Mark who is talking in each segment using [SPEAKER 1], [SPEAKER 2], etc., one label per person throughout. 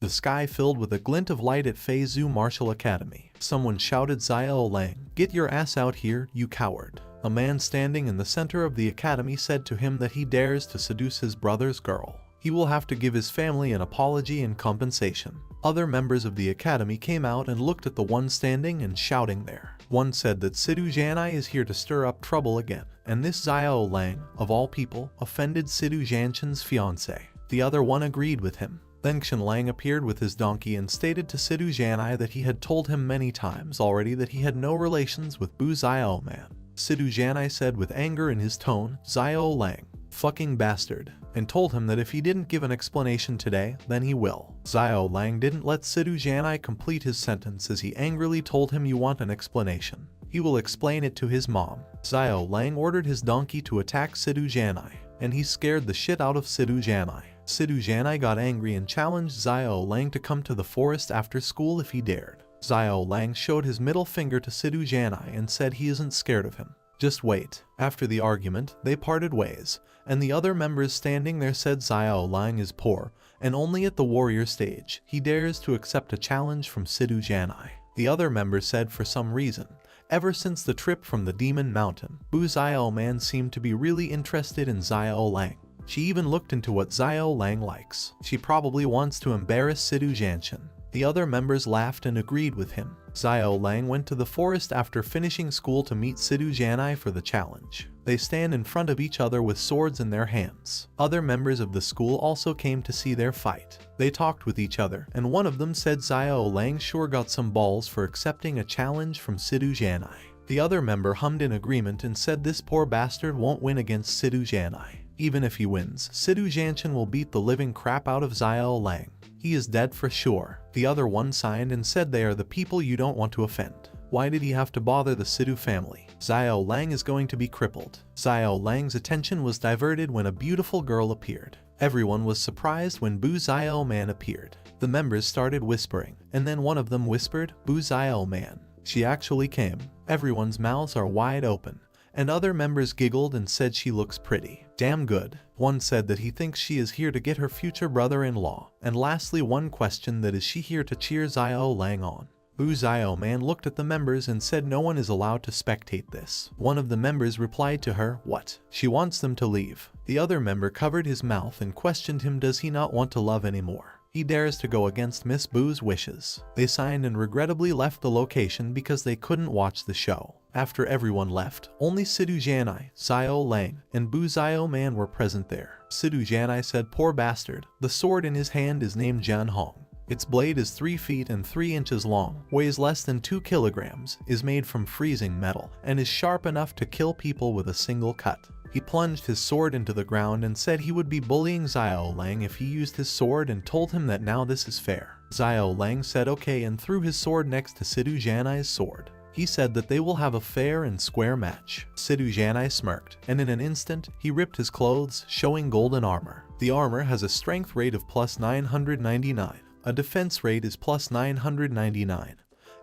[SPEAKER 1] The sky filled with a glint of light at Fei Zhu Martial Academy. Someone shouted, "Xiao Lang, get your ass out here, you coward." A man standing in the center of the academy said to him that he dares to seduce his brother's girl. He will have to give his family an apology and compensation. Other members of the academy came out and looked at the one standing and shouting there. One said that Sidu Zhanai is here to stir up trouble again, and this Xiao Lang, of all people, offended Sidu Zhanchen's fiancé. The other one agreed with him. Then Xian Lang appeared with his donkey and stated to Sidu Zhanai that he had told him many times already that he had no relations with Bu Xiao Man. Sidu Zhanai said with anger in his tone, "Xiao Lang, fucking bastard," and told him that if he didn't give an explanation today, then he will. Xiao Lang didn't let Sidu Zhanai complete his sentence as he angrily told him, "You want an explanation? He will explain it to his mom." Xiao Lang ordered his donkey to attack Sidu Zhanai, and he scared the shit out of Sidu Zhanai. Sidu Zhanai got angry and challenged Xiao Lang to come to the forest after school if he dared. Xiao Lang showed his middle finger to Sidu Zhanai and said he isn't scared of him. Just wait. After the argument, they parted ways, and the other members standing there said Xiao Lang is poor, and only at the warrior stage he dares to accept a challenge from Sidu Zhanai. The other members said for some reason, ever since the trip from the Demon Mountain, Bu Xiao Man seemed to be really interested in Xiao Lang. She even looked into what Xiao Lang likes. She probably wants to embarrass Sidu Zhanchen. The other members laughed and agreed with him. Xiao Lang went to the forest after finishing school to meet Sidu Zhanai for the challenge. They stand in front of each other with swords in their hands. Other members of the school also came to see their fight. They talked with each other, and one of them said Xiao Lang sure got some balls for accepting a challenge from Sidu Zhanai. The other member hummed in agreement and said this poor bastard won't win against Sidu Zhanai. Even if he wins, Sidu Zhanchen will beat the living crap out of Xiao Lang. He is dead for sure. The other one signed and said they are the people you don't want to offend. Why did he have to bother the Sidu family? Xiao Lang is going to be crippled. Xiao Lang's attention was diverted when a beautiful girl appeared. Everyone was surprised when Bu Xiao Man appeared. The members started whispering, and then one of them whispered, "Bu Xiao Man." She actually came. Everyone's mouths are wide open, and other members giggled and said she looks pretty. Damn good. One said that he thinks she is here to get her future brother-in-law. And lastly, one questioned that is she here to cheer Xiao Lang on. Bu Xiao Man looked at the members and said no one is allowed to spectate this. One of the members replied to her, "What? She wants them to leave." The other member covered his mouth and questioned him, does he not want to love anymore? He dares to go against Miss Bu's wishes. They signed and regrettably left the location because they couldn't watch the show. After everyone left, only Sidu Zhanai, Xiao Lang, and Bu Xiao Man were present there. Sidu Zhanai said, "Poor bastard, the sword in his hand is named Jian Hong. Its blade is 3 feet and 3 inches long, weighs less than 2 kilograms, is made from freezing metal, and is sharp enough to kill people with a single cut." He plunged his sword into the ground and said he would be bullying Xiao Lang if he used his sword and told him that now this is fair. Xiao Lang said okay and threw his sword next to Sidu Zhanai's sword. He said that they will have a fair and square match. Sidu Zhanai smirked, and in an instant, he ripped his clothes, showing golden armor. The armor has a strength rate of plus 999, a defense rate is plus 999,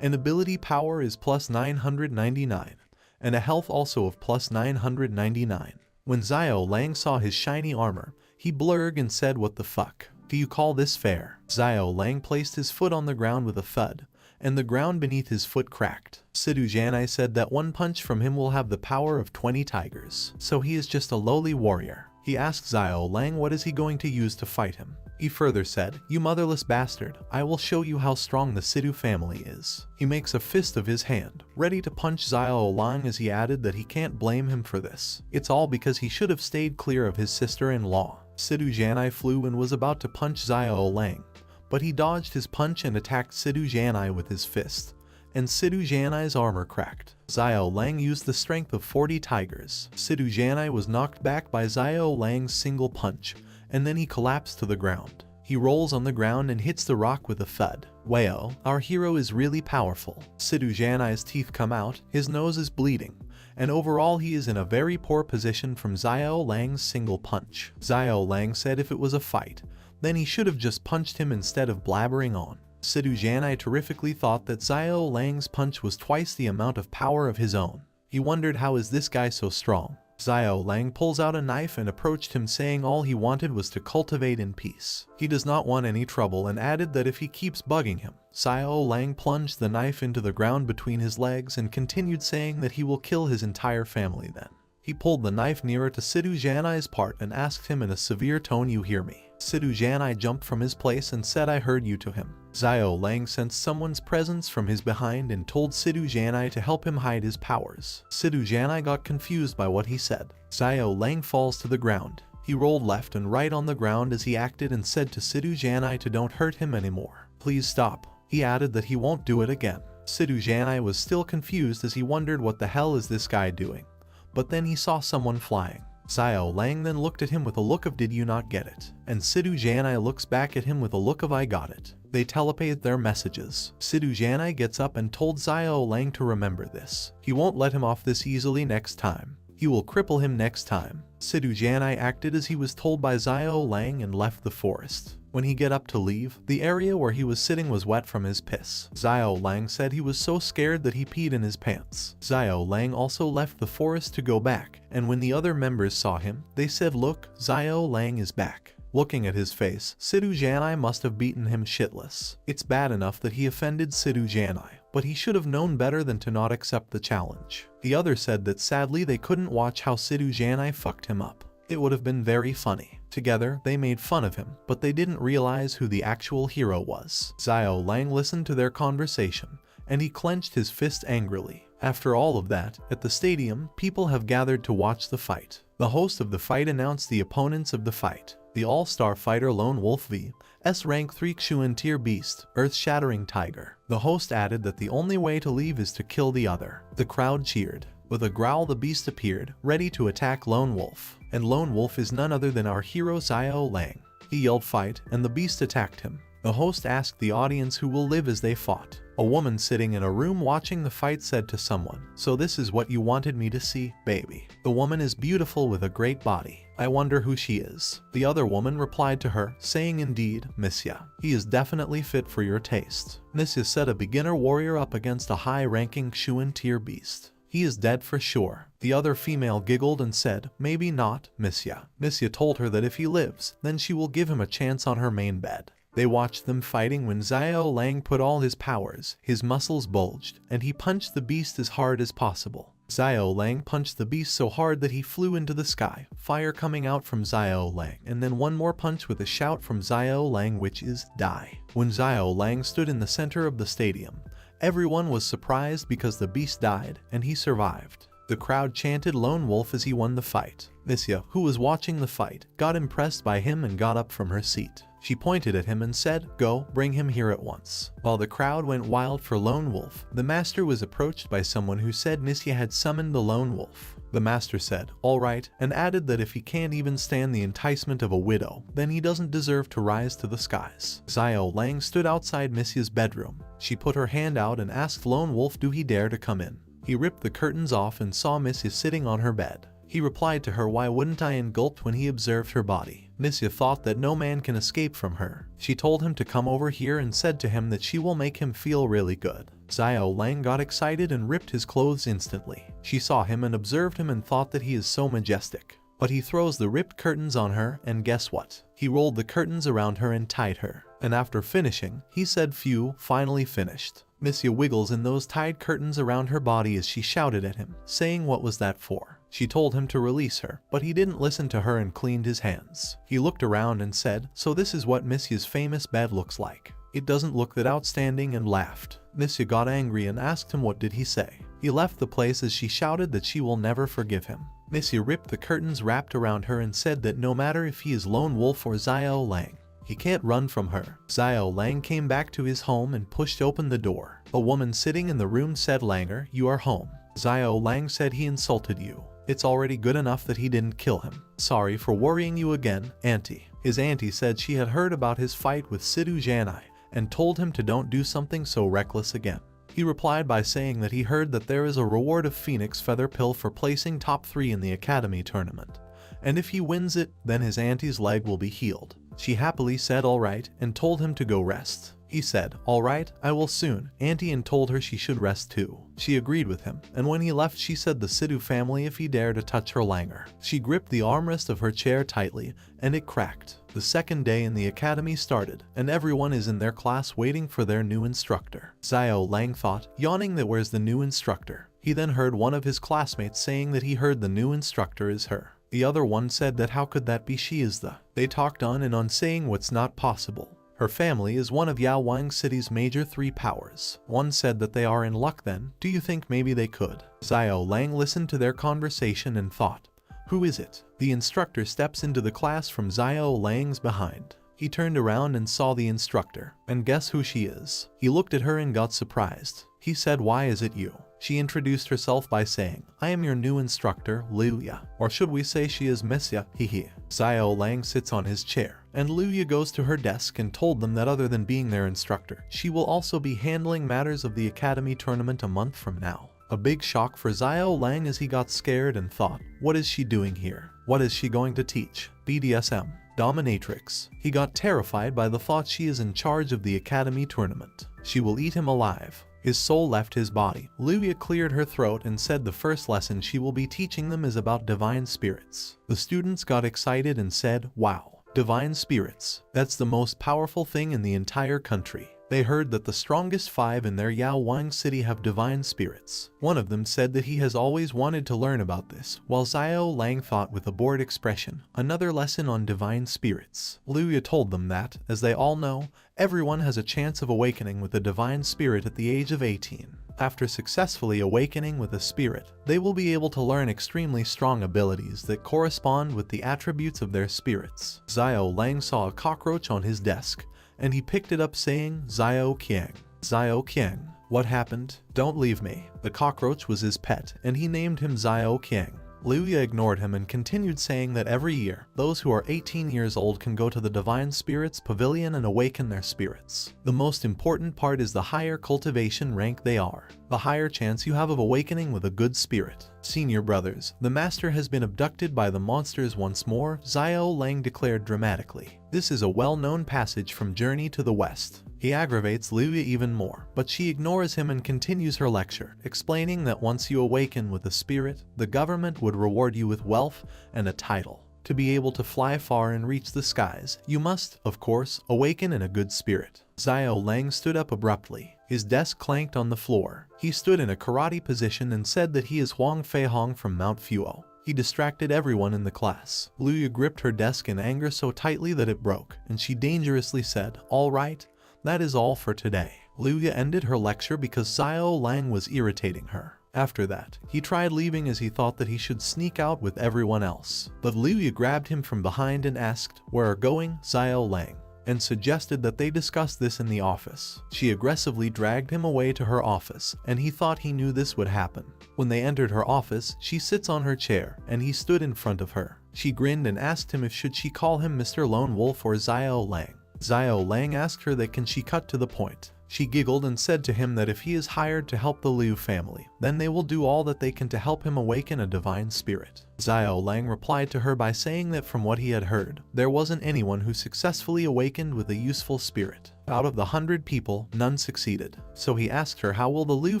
[SPEAKER 1] an ability power is plus 999, and a health also of plus 999. When Xiao Lang saw his shiny armor, he blurred and said, "What the fuck? Do you call this fair?" Xiao Lang placed his foot on the ground with a thud, and the ground beneath his foot cracked. Sidu Zhanai said that one punch from him will have the power of 20 tigers, so he is just a lowly warrior. He asked Xiao Lang what is he going to use to fight him. He further said, "You motherless bastard, I will show you how strong the Sidu family is." He makes a fist of his hand, ready to punch Xiao Lang, as he added that he can't blame him for this. It's all because he should have stayed clear of his sister-in-law. Sidu Zhanai flew and was about to punch Xiao Lang, but he dodged his punch and attacked Sidu Zhanai with his fist, and Sidu Zhanai's armor cracked. Xiao Lang used the strength of 40 tigers. Sidu Zhanai was knocked back by Xiao Lang's single punch, and then he collapsed to the ground. He rolls on the ground and hits the rock with a thud. Wow, our hero is really powerful. Sidu Zhanai's teeth come out, his nose is bleeding, and overall he is in a very poor position from Xiao Lang's single punch. Xiao Lang said if it was a fight, then he should have just punched him instead of blabbering on. Sidu Zhanai terrifically thought that Xiao Lang's punch was twice the amount of power of his own. He wondered, how is this guy so strong? Xiao Lang pulls out a knife and approached him, saying all he wanted was to cultivate in peace. He does not want any trouble and added that if he keeps bugging him. Xiao Lang plunged the knife into the ground between his legs and continued saying that he will kill his entire family then. He pulled the knife nearer to Sidu Janai's part and asked him in a severe tone, "You hear me?" Sidu Janai jumped from his place and said, "I heard you," to him. Xiao Lang sensed someone's presence from his behind and told Sidu Janai to help him hide his powers. Sidu Janai got confused by what he said. Xiao Lang falls to the ground. He rolled left and right on the ground as he acted and said to Sidu Janai to don't hurt him anymore. "Please stop." He added that he won't do it again. Sidu Janai was still confused as he wondered what the hell is this guy doing. But then he saw someone flying. Xiao Lang then looked at him with a look of "Did you not get it?" And Sidu Janai looks back at him with a look of "I got it." They telepathed their messages. Sidu Janai gets up and told Xiao Lang to remember this. He won't let him off this easily next time. He will cripple him next time. Sidu Janai acted as he was told by Xiao Lang and left the forest. When he got up to leave, the area where he was sitting was wet from his piss. Xiao Lang said he was so scared that he peed in his pants. Xiao Lang also left the forest to go back, and when the other members saw him, they said, "Look, Xiao Lang is back." Looking at his face, Sidu Janai must have beaten him shitless. It's bad enough that he offended Sidu Janai, but he should have known better than to not accept the challenge. The other said that sadly they couldn't watch how Sidu Janai fucked him up. It would have been very funny. Together, they made fun of him, but they didn't realize who the actual hero was. Xiao Lang listened to their conversation, and he clenched his fist angrily. After all of that, at the stadium, people have gathered to watch the fight. The host of the fight announced the opponents of the fight. The all-star fighter Lone Wolf vs. Rank 3 Xuan Tier Beast, Earth-Shattering Tiger. The host added that the only way to leave is to kill the other. The crowd cheered. With a growl, the beast appeared, ready to attack Lone Wolf. And Lone Wolf is none other than our hero Xiao Lang. He yelled "Fight," and the beast attacked him. The host asked the audience who will live as they fought. A woman sitting in a room watching the fight said to someone, "So this is what you wanted me to see, baby. The woman is beautiful with a great body. I wonder who she is." The other woman replied to her, saying, "Indeed, Misya. He is definitely fit for your taste." Misya set a beginner warrior up against a high-ranking Xuan Tier beast. "He is dead for sure." The other female giggled and said, "Maybe not, Misya." Misya told her that if he lives, then she will give him a chance on her main bed. They watched them fighting when Xiao Lang put all his powers, his muscles bulged, and he punched the beast as hard as possible. Xiao Lang punched the beast so hard that he flew into the sky, fire coming out from Xiao Lang, and then one more punch with a shout from Xiao Lang, which is "Die." When Xiao Lang stood in the center of the stadium, everyone was surprised because the beast died, and he survived. The crowd chanted Lone Wolf as he won the fight. Misya, who was watching the fight, got impressed by him and got up from her seat. She pointed at him and said, "Go, bring him here at once." While the crowd went wild for Lone Wolf, the master was approached by someone who said Misya had summoned the Lone Wolf. The master said, "All right," and added that if he can't even stand the enticement of a widow, then he doesn't deserve to rise to the skies. Xiao Lang stood outside Misya's bedroom. She put her hand out and asked Lone Wolf, "Do he dare to come in?" He ripped the curtains off and saw Misya sitting on her bed. He replied to her, "Why wouldn't I?" and gulped when he observed her body. Misya thought that no man can escape from her. She told him to come over here and said to him that she will make him feel really good. Xiao Lang got excited and ripped his clothes instantly. She saw him and observed him and thought that he is so majestic. But he throws the ripped curtains on her, and guess what? He rolled the curtains around her and tied her. And after finishing, he said, "Phew, finally finished." Misya wiggles in those tied curtains around her body as she shouted at him, saying what was that for? She told him to release her, but he didn't listen to her and cleaned his hands. He looked around and said, "So this is what Misya's famous bed looks like. It doesn't look that outstanding," and laughed. Misya got angry and asked him what did he say. He left the place as she shouted that she will never forgive him. Misya ripped the curtains wrapped around her and said that no matter if he is Lone Wolf or Xiao Lang, he can't run from her. Xiao Lang came back to his home and pushed open the door. A woman sitting in the room said, "Langer, you are home." Xiao Lang said, "He insulted you. It's already good enough that he didn't kill him. Sorry for worrying you again, auntie." His auntie said she had heard about his fight with Sidu Janai and told him to don't do something so reckless again. He replied by saying that he heard that there is a reward of Phoenix Feather Pill for placing top 3 in the Academy tournament, and if he wins it, then his auntie's leg will be healed. She happily said all right and told him to go rest. He said, "Alright, I will soon," Auntie, and told her she should rest too. She agreed with him, and when he left she said the Sidhu family if he dared to touch her langer. She gripped the armrest of her chair tightly, and it cracked. The second day in the academy started, and everyone is in their class waiting for their new instructor. Xiao Lang thought, yawning, that where's the new instructor? He then heard one of his classmates saying that he heard the new instructor is her. The other one said that how could that be, she is the. They talked on and on saying what's not possible. Her family is one of Yawang City's major 3 powers. One said that they are in luck then, do you think maybe they could? Xiao Lang listened to their conversation and thought, who is it? The instructor steps into the class from Xiao Lang's behind. He turned around and saw the instructor, and guess who she is? He looked at her and got surprised. He said, why is it you? She introduced herself by saying, I am your new instructor, Liuya. Or should we say she is Messia, hehe. Xiao Lang sits on his chair, and Liuya goes to her desk and told them that other than being their instructor, she will also be handling matters of the academy tournament a month from now. A big shock for Xiao Lang as he got scared and thought, what is she doing here? What is she going to teach? BDSM. Dominatrix. He got terrified by the thought she is in charge of the academy tournament. She will eat him alive. His soul left his body. Liuya cleared her throat and said the first lesson she will be teaching them is about divine spirits. The students got excited and said, wow, divine spirits. That's the most powerful thing in the entire country. They heard that the strongest 5 in their Yawang City have divine spirits. One of them said that he has always wanted to learn about this, while Xiao Lang thought with a bored expression, another lesson on divine spirits. Liuya told them that, as they all know, everyone has a chance of awakening with a divine spirit at the age of 18. After successfully awakening with a spirit, they will be able to learn extremely strong abilities that correspond with the attributes of their spirits. Xiao Lang saw a cockroach on his desk, and he picked it up saying, Xiao Qiang. Xiao Qiang, what happened? Don't leave me. The cockroach was his pet, and he named him Xiao Qiang. Liuya ignored him and continued saying that every year, those who are 18 years old can go to the Divine Spirits Pavilion and awaken their spirits. The most important part is the higher cultivation rank they are, the higher chance you have of awakening with a good spirit. Senior brothers, the master has been abducted by the monsters once more, Xiao Lang declared dramatically. This is a well-known passage from Journey to the West. He aggravates Liuya even more, but she ignores him and continues her lecture, explaining that once you awaken with a spirit, the government would reward you with wealth and a title. To be able to fly far and reach the skies, you must, of course, awaken in a good spirit. Xiao Lang stood up abruptly. His desk clanked on the floor. He stood in a karate position and said that he is Huang Feihong from Mount Fuo. He distracted everyone in the class. Liuya gripped her desk in anger so tightly that it broke, and she dangerously said, all right, that is all for today. Liuya ended her lecture because Xiao Lang was irritating her. After that, he tried leaving as he thought that he should sneak out with everyone else. But Liuya grabbed him from behind and asked, where are going, Xiao Lang? And suggested that they discuss this in the office. She aggressively dragged him away to her office, and he thought he knew this would happen. When they entered her office, she sits on her chair, and he stood in front of her. She grinned and asked him if should she call him Mr. Lone Wolf or Xiao Lang. Xiao Lang asked her that can she cut to the point. She giggled and said to him that if he is hired to help the Liu family, then they will do all that they can to help him awaken a divine spirit. Xiao Lang replied to her by saying that from what he had heard, there wasn't anyone who successfully awakened with a useful spirit. Out of the 100 people, none succeeded. So he asked her how will the Liu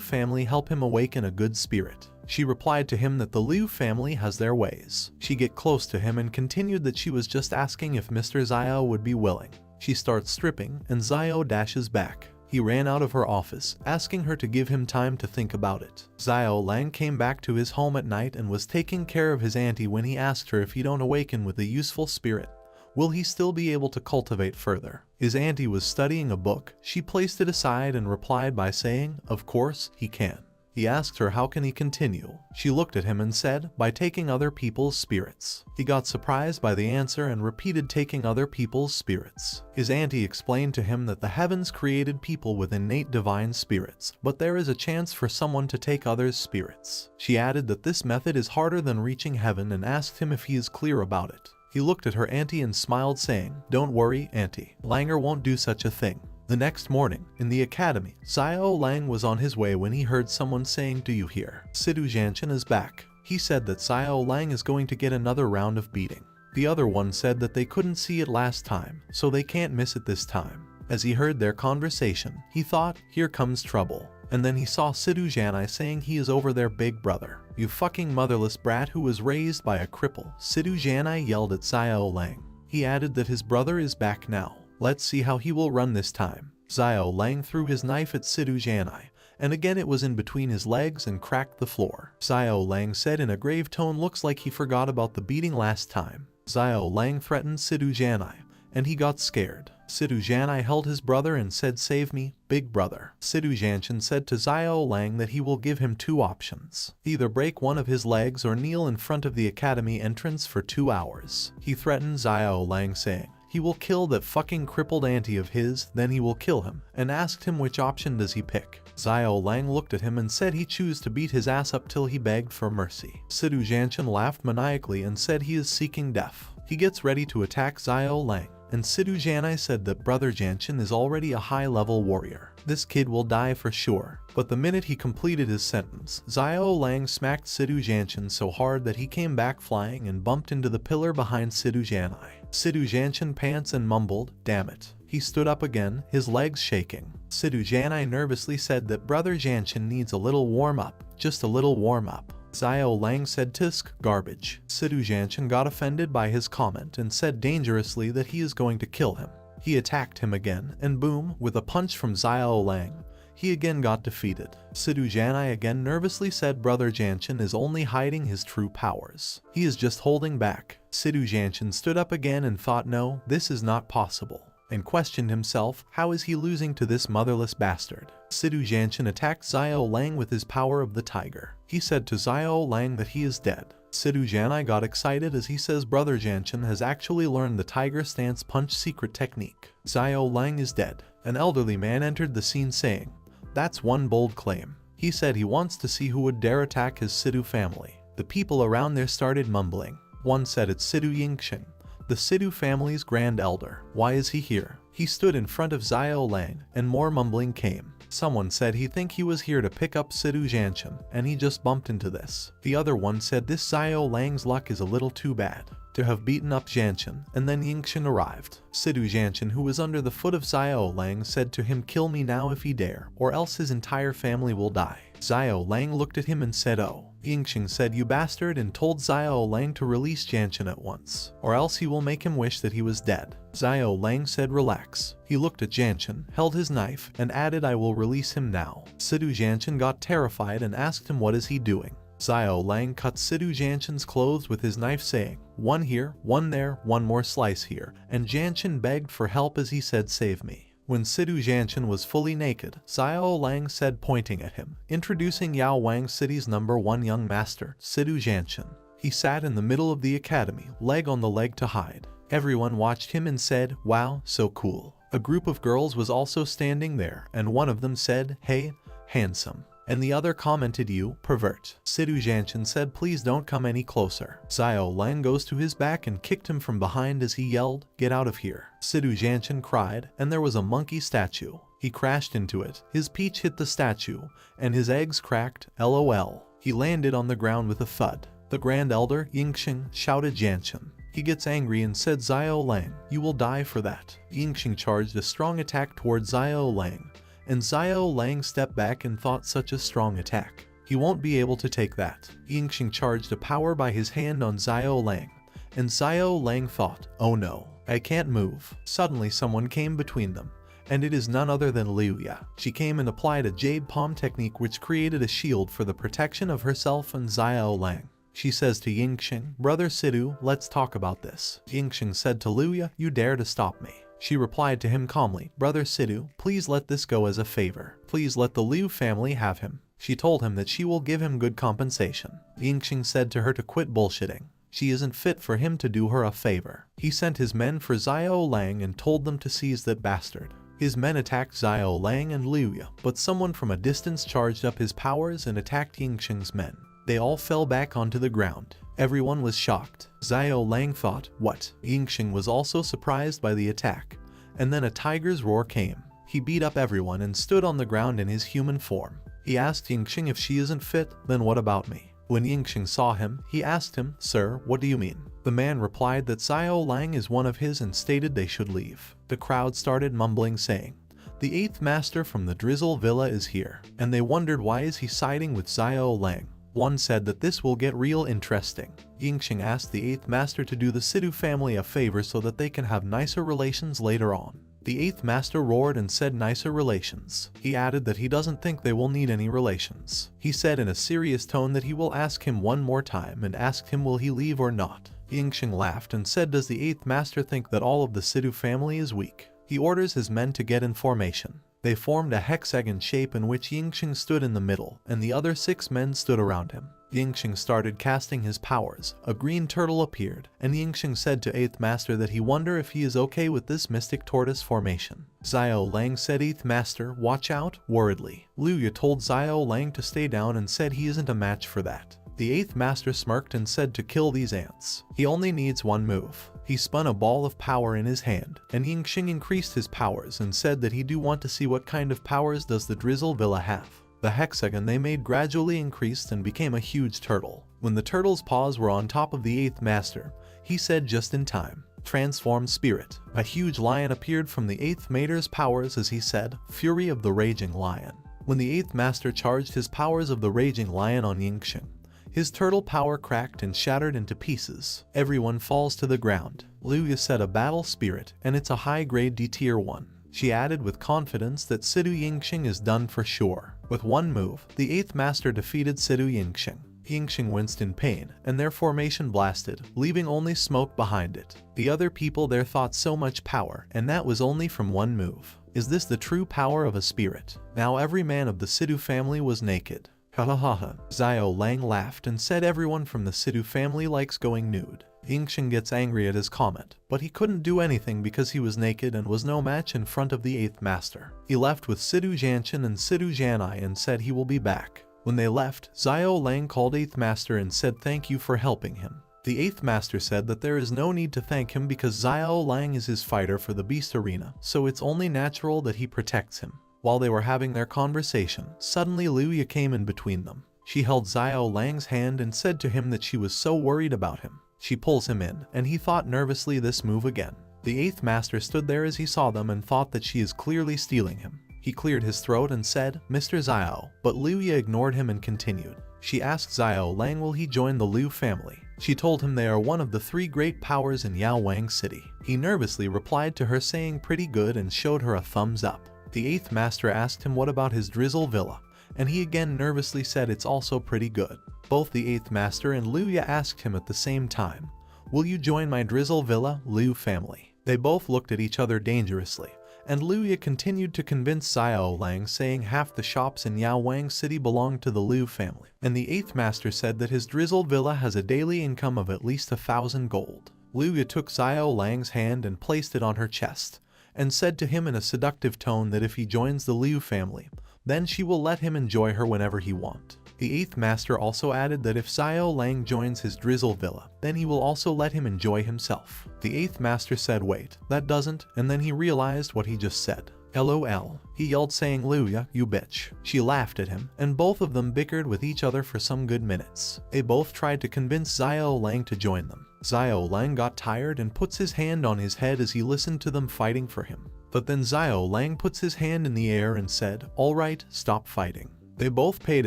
[SPEAKER 1] family help him awaken a good spirit. She replied to him that the Liu family has their ways. She get close to him and continued that she was just asking if Mr. Xiao would be willing. She starts stripping, and Xiao dashes back. He ran out of her office, asking her to give him time to think about it. Xiao Lang came back to his home at night and was taking care of his auntie when he asked her if he don't awaken with a useful spirit, will he still be able to cultivate further? His auntie was studying a book. She placed it aside and replied by saying, of course, he can. He asked her how can he continue. She looked at him and said, by taking other people's spirits. He got surprised by the answer and repeated taking other people's spirits. His auntie explained to him that the heavens created people with innate divine spirits, but there is a chance for someone to take others' spirits. She added that this method is harder than reaching heaven and asked him if he is clear about it. He looked at her auntie and smiled saying, don't worry, auntie. Langer won't do such a thing. The next morning, in the academy, Xiao Lang was on his way when he heard someone saying, do you hear? Sidhu Jianshan is back. He said that Xiao Lang is going to get another round of beating. The other one said that they couldn't see it last time, so they can't miss it this time. As he heard their conversation, he thought, here comes trouble. And then he saw Sidhu Janai saying he is over their big brother. You fucking motherless brat who was raised by a cripple, Sidhu Janai yelled at Xiao Lang. He added that his brother is back now. Let's see how he will run this time. Xiao Lang threw his knife at Sidhu Janai, and again it was in between his legs and cracked the floor. Xiao Lang said in a grave tone, looks like he forgot about the beating last time. Xiao Lang threatened Sidhu Janai, and he got scared. Sidhu Janai held his brother and said, save me, big brother. Sidhu Janchen said to Xiao Lang that he will give him 2 options. Either break one of his legs or kneel in front of the academy entrance for 2 hours. He threatened Xiao Lang saying, he will kill that fucking crippled auntie of his, then he will kill him, and asked him which option does he pick. Xiao Lang looked at him and said he choose to beat his ass up till he begged for mercy. Sidhu Janchen laughed maniacally and said he is seeking death. He gets ready to attack Xiao Lang, and Sidhu Janai said that brother Janchen is already a high-level warrior. This kid will die for sure. But the minute he completed his sentence, Xiao Lang smacked Sidhu Janchen so hard that he came back flying and bumped into the pillar behind Sidhu Janai. Sidhu Janchen pants and mumbled, damn it. He stood up again, his legs shaking. Sidhu Janai nervously said that brother Janchen needs a little warm-up, just a little warm-up. Xiao Lang said tisk, garbage. Sidhu Janchen got offended by his comment and said dangerously that he is going to kill him. He attacked him again, and boom, with a punch from Xiao Lang, he again got defeated. Sidhu Janai again nervously said brother Janchen is only hiding his true powers. He is just holding back. Sidhu Janchen stood up again and thought no, this is not possible, and questioned himself, how is he losing to this motherless bastard? Sidhu Janchen attacked Xiao Lang with his power of the tiger. He said to Xiao Lang that he is dead. Sidhu Janai got excited as he says brother Janchen has actually learned the tiger stance punch secret technique. Xiao Lang is dead. An elderly man entered the scene saying, that's one bold claim. He said he wants to see who would dare attack his Sidhu family. The people around there started mumbling. One said it's Sidhu Yingxing, the Sidhu family's grand elder. Why is he here? He stood in front of Xiao Lang, and more mumbling came. Someone said he think he was here to pick up Sidhu Janchen, and he just bumped into this. The other one said this Xiao Lang's luck is a little too bad, to have beaten up Janchen, and then Yingxing arrived. Sidhu Janchen, who was under the foot of Xiao Lang, said to him, kill me now if he dare, or else his entire family will die. Xiao Lang looked at him and said, oh. Yingxing said, you bastard, and told Xiao Lang to release Janchen at once, or else he will make him wish that he was dead. Xiao Lang said, relax. He looked at Janchen, held his knife, and added, I will release him now. Sidhu Janchen got terrified and asked him what is he doing. Xiao Lang cut Sidhu Janchen's clothes with his knife saying, one here, one there, one more slice here, and Janchen begged for help as he said, save me. When Sidhu Janchen was fully naked, Xiao Lang said pointing at him, introducing Yao Wang City's #1 young master, Sidhu Janchen. He sat in the middle of the academy, leg on the leg to hide. Everyone watched him and said, wow, so cool. A group of girls was also standing there, and one of them said, hey, handsome. And the other commented, you pervert. Sidhu Janchen said, please don't come any closer. Xiao Lang goes to his back and kicked him from behind as he yelled, get out of here. Sidhu Janchen cried, and there was a monkey statue. He crashed into it. His peach hit the statue, and his eggs cracked, lol. He landed on the ground with a thud. The Grand Elder, Yingxing, shouted Janchen. He gets angry and said, Xiao Lang, you will die for that. Yingxing charged a strong attack towards Xiao Lang, and Xiao Lang stepped back and thought such a strong attack. He won't be able to take that. Yingxing charged a power by his hand on Xiao Lang, and Xiao Lang thought, oh no, I can't move. Suddenly someone came between them, and it is none other than Liuya. She came and applied a jade palm technique which created a shield for the protection of herself and Xiao Lang. She says to Yingxing, brother Sidhu, let's talk about this. Yingxing said to Liuya, you dare to stop me. She replied to him calmly, brother Sidhu, please let this go as a favor. Please let the Liu family have him. She told him that she will give him good compensation. Yingxing said to her to quit bullshitting. She isn't fit for him to do her a favor. He sent his men for Xiao Lang and told them to seize that bastard. His men attacked Xiao Lang and Liuya, but someone from a distance charged up his powers and attacked Yingxing's men. They all fell back onto the ground. Everyone was shocked. Xiao Lang thought, what? Yingxing was also surprised by the attack. And then a tiger's roar came. He beat up everyone and stood on the ground in his human form. He asked Yingxing if she isn't fit, then what about me? When Yingxing saw him, he asked him, sir, what do you mean? The man replied that Xiao Lang is one of his and stated they should leave. The crowd started mumbling saying, "The 8th master from the Drizzle Villa is here," and they wondered why is he siding with Xiao Lang. One said that this will get real interesting. Yingxing asked the 8th master to do the Sidhu family a favor so that they can have nicer relations later on. The 8th master roared and said nicer relations. He added that he doesn't think they will need any relations. He said in a serious tone that he will ask him one more time and asked him will he leave or not. Yingxing laughed and said, "Does the 8th master think that all of the Sidhu family is weak?" He orders his men to get in formation. They formed a hexagon shape in which Yingxing stood in the middle and the other 6 men stood around him. Yingxing started casting his powers. A green turtle appeared, and Yingxing said to 8th master that he wonder if he is okay with this mystic tortoise formation. Xiao Lang said, "8th master, watch out," worriedly. Luya told Xiao Lang to stay down and said he isn't a match for that. The 8th master smirked and said to kill these ants. He only needs one move. He spun a ball of power in his hand, and Yingxing increased his powers and said that he do want to see what kind of powers does the Drizzle Villa have. The hexagon they made gradually increased and became a huge turtle. When the turtle's paws were on top of the 8th master, he said just in time, "Transform spirit." A huge lion appeared from the 8th master's powers as he said, "Fury of the Raging Lion." When the 8th master charged his powers of the Raging Lion on Yingxing, his turtle power cracked and shattered into pieces. Everyone falls to the ground. Luya said a battle spirit, and it's a high-grade D tier 1. She added with confidence that Sidhu Yingxing is done for sure. With one move, the 8th master defeated Sidhu Yingxing. Yingxing winced in pain, and their formation blasted, leaving only smoke behind it. The other people there thought so much power, and that was only from one move. Is this the true power of a spirit? Now every man of the Sidhu family was naked. Ha ha ha ha. Xiao Lang laughed and said everyone from the Sidhu family likes going nude. Yingxing gets angry at his comment, but he couldn't do anything because he was naked and was no match in front of the 8th master. He left with Sidhu Jianchen and Sidhu Jianai and said he will be back. When they left, Xiao Lang called 8th master and said thank you for helping him. The 8th master said that there is no need to thank him because Xiao Lang is his fighter for the beast arena, so it's only natural that he protects him. While they were having their conversation, suddenly Luya came in between them. She held Xiao Lang's hand and said to him that she was so worried about him. She pulls him in, and he thought nervously this move again. The 8th master stood there as he saw them and thought that she is clearly stealing him. He cleared his throat and said, "Mr. Xiao," but Luya ignored him and continued. She asked Xiao Lang will he join the Liu family. She told him they are one of the 3 great powers in Yaowang City. He nervously replied to her saying pretty good and showed her a thumbs up. The 8th master asked him what about his Drizzle Villa, and he again nervously said it's also pretty good. Both the 8th master and Luya asked him at the same time, "Will you join my Drizzle Villa, Liu family?" They both looked at each other dangerously, and Luya continued to convince Xiao Lang saying half the shops in Yaowang City belong to the Liu family, and the 8th master said that his Drizzle Villa has a daily income of at least 1,000 gold. Luya took Xiao Lang's hand and placed it on her chest, and said to him in a seductive tone that if he joins the Liu family, then she will let him enjoy her whenever he wants. The 8th master also added that if Xiao Lang joins his Drizzle Villa, then he will also let him enjoy himself. The 8th master said wait, that doesn't, and then he realized what he just said. LOL. He yelled saying Luya, you bitch. She laughed at him, and both of them bickered with each other for some good minutes. They both tried to convince Xiao Lang to join them. Xiao Lang got tired and puts his hand on his head as he listened to them fighting for him. But then Xiao Lang puts his hand in the air and said, "Alright, stop fighting." They both paid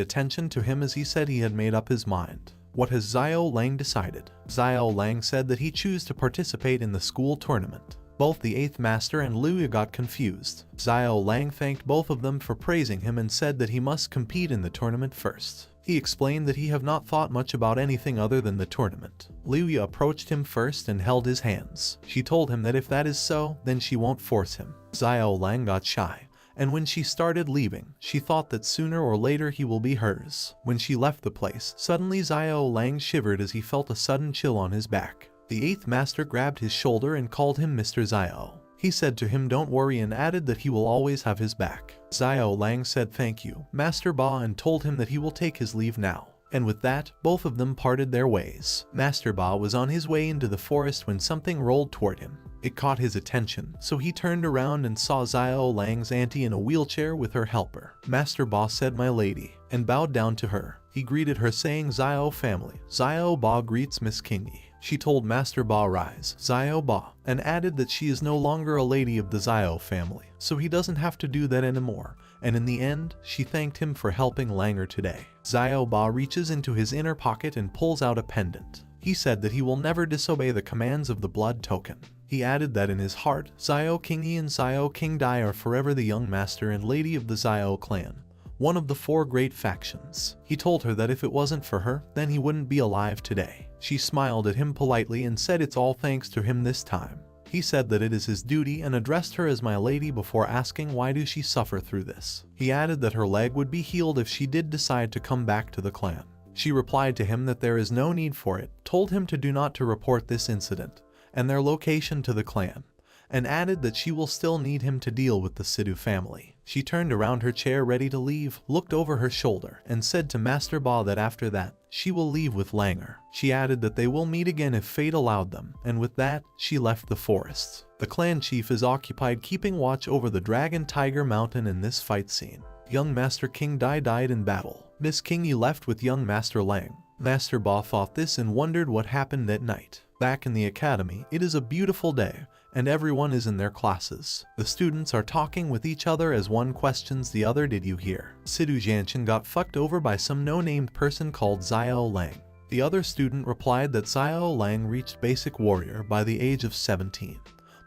[SPEAKER 1] attention to him as he said he had made up his mind. What has Xiao Lang decided? Xiao Lang said that he chose to participate in the school tournament. Both the 8th master and Luya got confused. Xiao Lang thanked both of them for praising him and said that he must compete in the tournament first. He explained that he have not thought much about anything other than the tournament. Luya approached him first and held his hands. She told him that if that is so, then she won't force him. Xiao Lang got shy, and when she started leaving, she thought that sooner or later he will be hers. When she left the place, suddenly Xiao Lang shivered as he felt a sudden chill on his back. The 8th master grabbed his shoulder and called him Mr. Xiao. He said to him don't worry and added that he will always have his back. Xiao Lang said thank you, Master Ba, and told him that he will take his leave now. And with that, both of them parted their ways. Master Ba was on his way into the forest when something rolled toward him. It caught his attention, so he turned around and saw Xiao Lang's auntie in a wheelchair with her helper. Master Ba said my lady, and bowed down to her. He greeted her saying Xiao family. Xiao Ba greets Miss Kingi. She told Master Ba rise, Xiao Ba, and added that she is no longer a lady of the Xiao family, so he doesn't have to do that anymore, and in the end, she thanked him for helping Langer today. Xiao Ba reaches into his inner pocket and pulls out a pendant. He said that he will never disobey the commands of the blood token. He added that in his heart, Xiao King Yi and Xiao King Dai are forever the young master and lady of the Xiao clan, one of the 4 great factions. He told her that if it wasn't for her, then he wouldn't be alive today. She smiled at him politely and said it's all thanks to him this time. He said that it is his duty and addressed her as my lady before asking why do she suffer through this. He added that her leg would be healed if she did decide to come back to the clan. She replied to him that there is no need for it, told him to do not to report this incident and their location to the clan, and added that she will still need him to deal with the Sidhu family. She turned around her chair ready to leave, looked over her shoulder, and said to Master Ba that after that, she will leave with Langer. She added that they will meet again if fate allowed them, and with that, she left the forests. The clan chief is occupied keeping watch over the Dragon Tiger Mountain in this fight scene. Young Master King Dai died in battle. Miss King Yi left with young Master Lang. Master Ba thought this and wondered what happened that night. Back in the academy, it is a beautiful day, and everyone is in their classes. The students are talking with each other as one questions the other, did you hear? Sidhu Jianchen got fucked over by some no-named person called Xiao Lang. The other student replied that Xiao Lang reached basic warrior by the age of 17.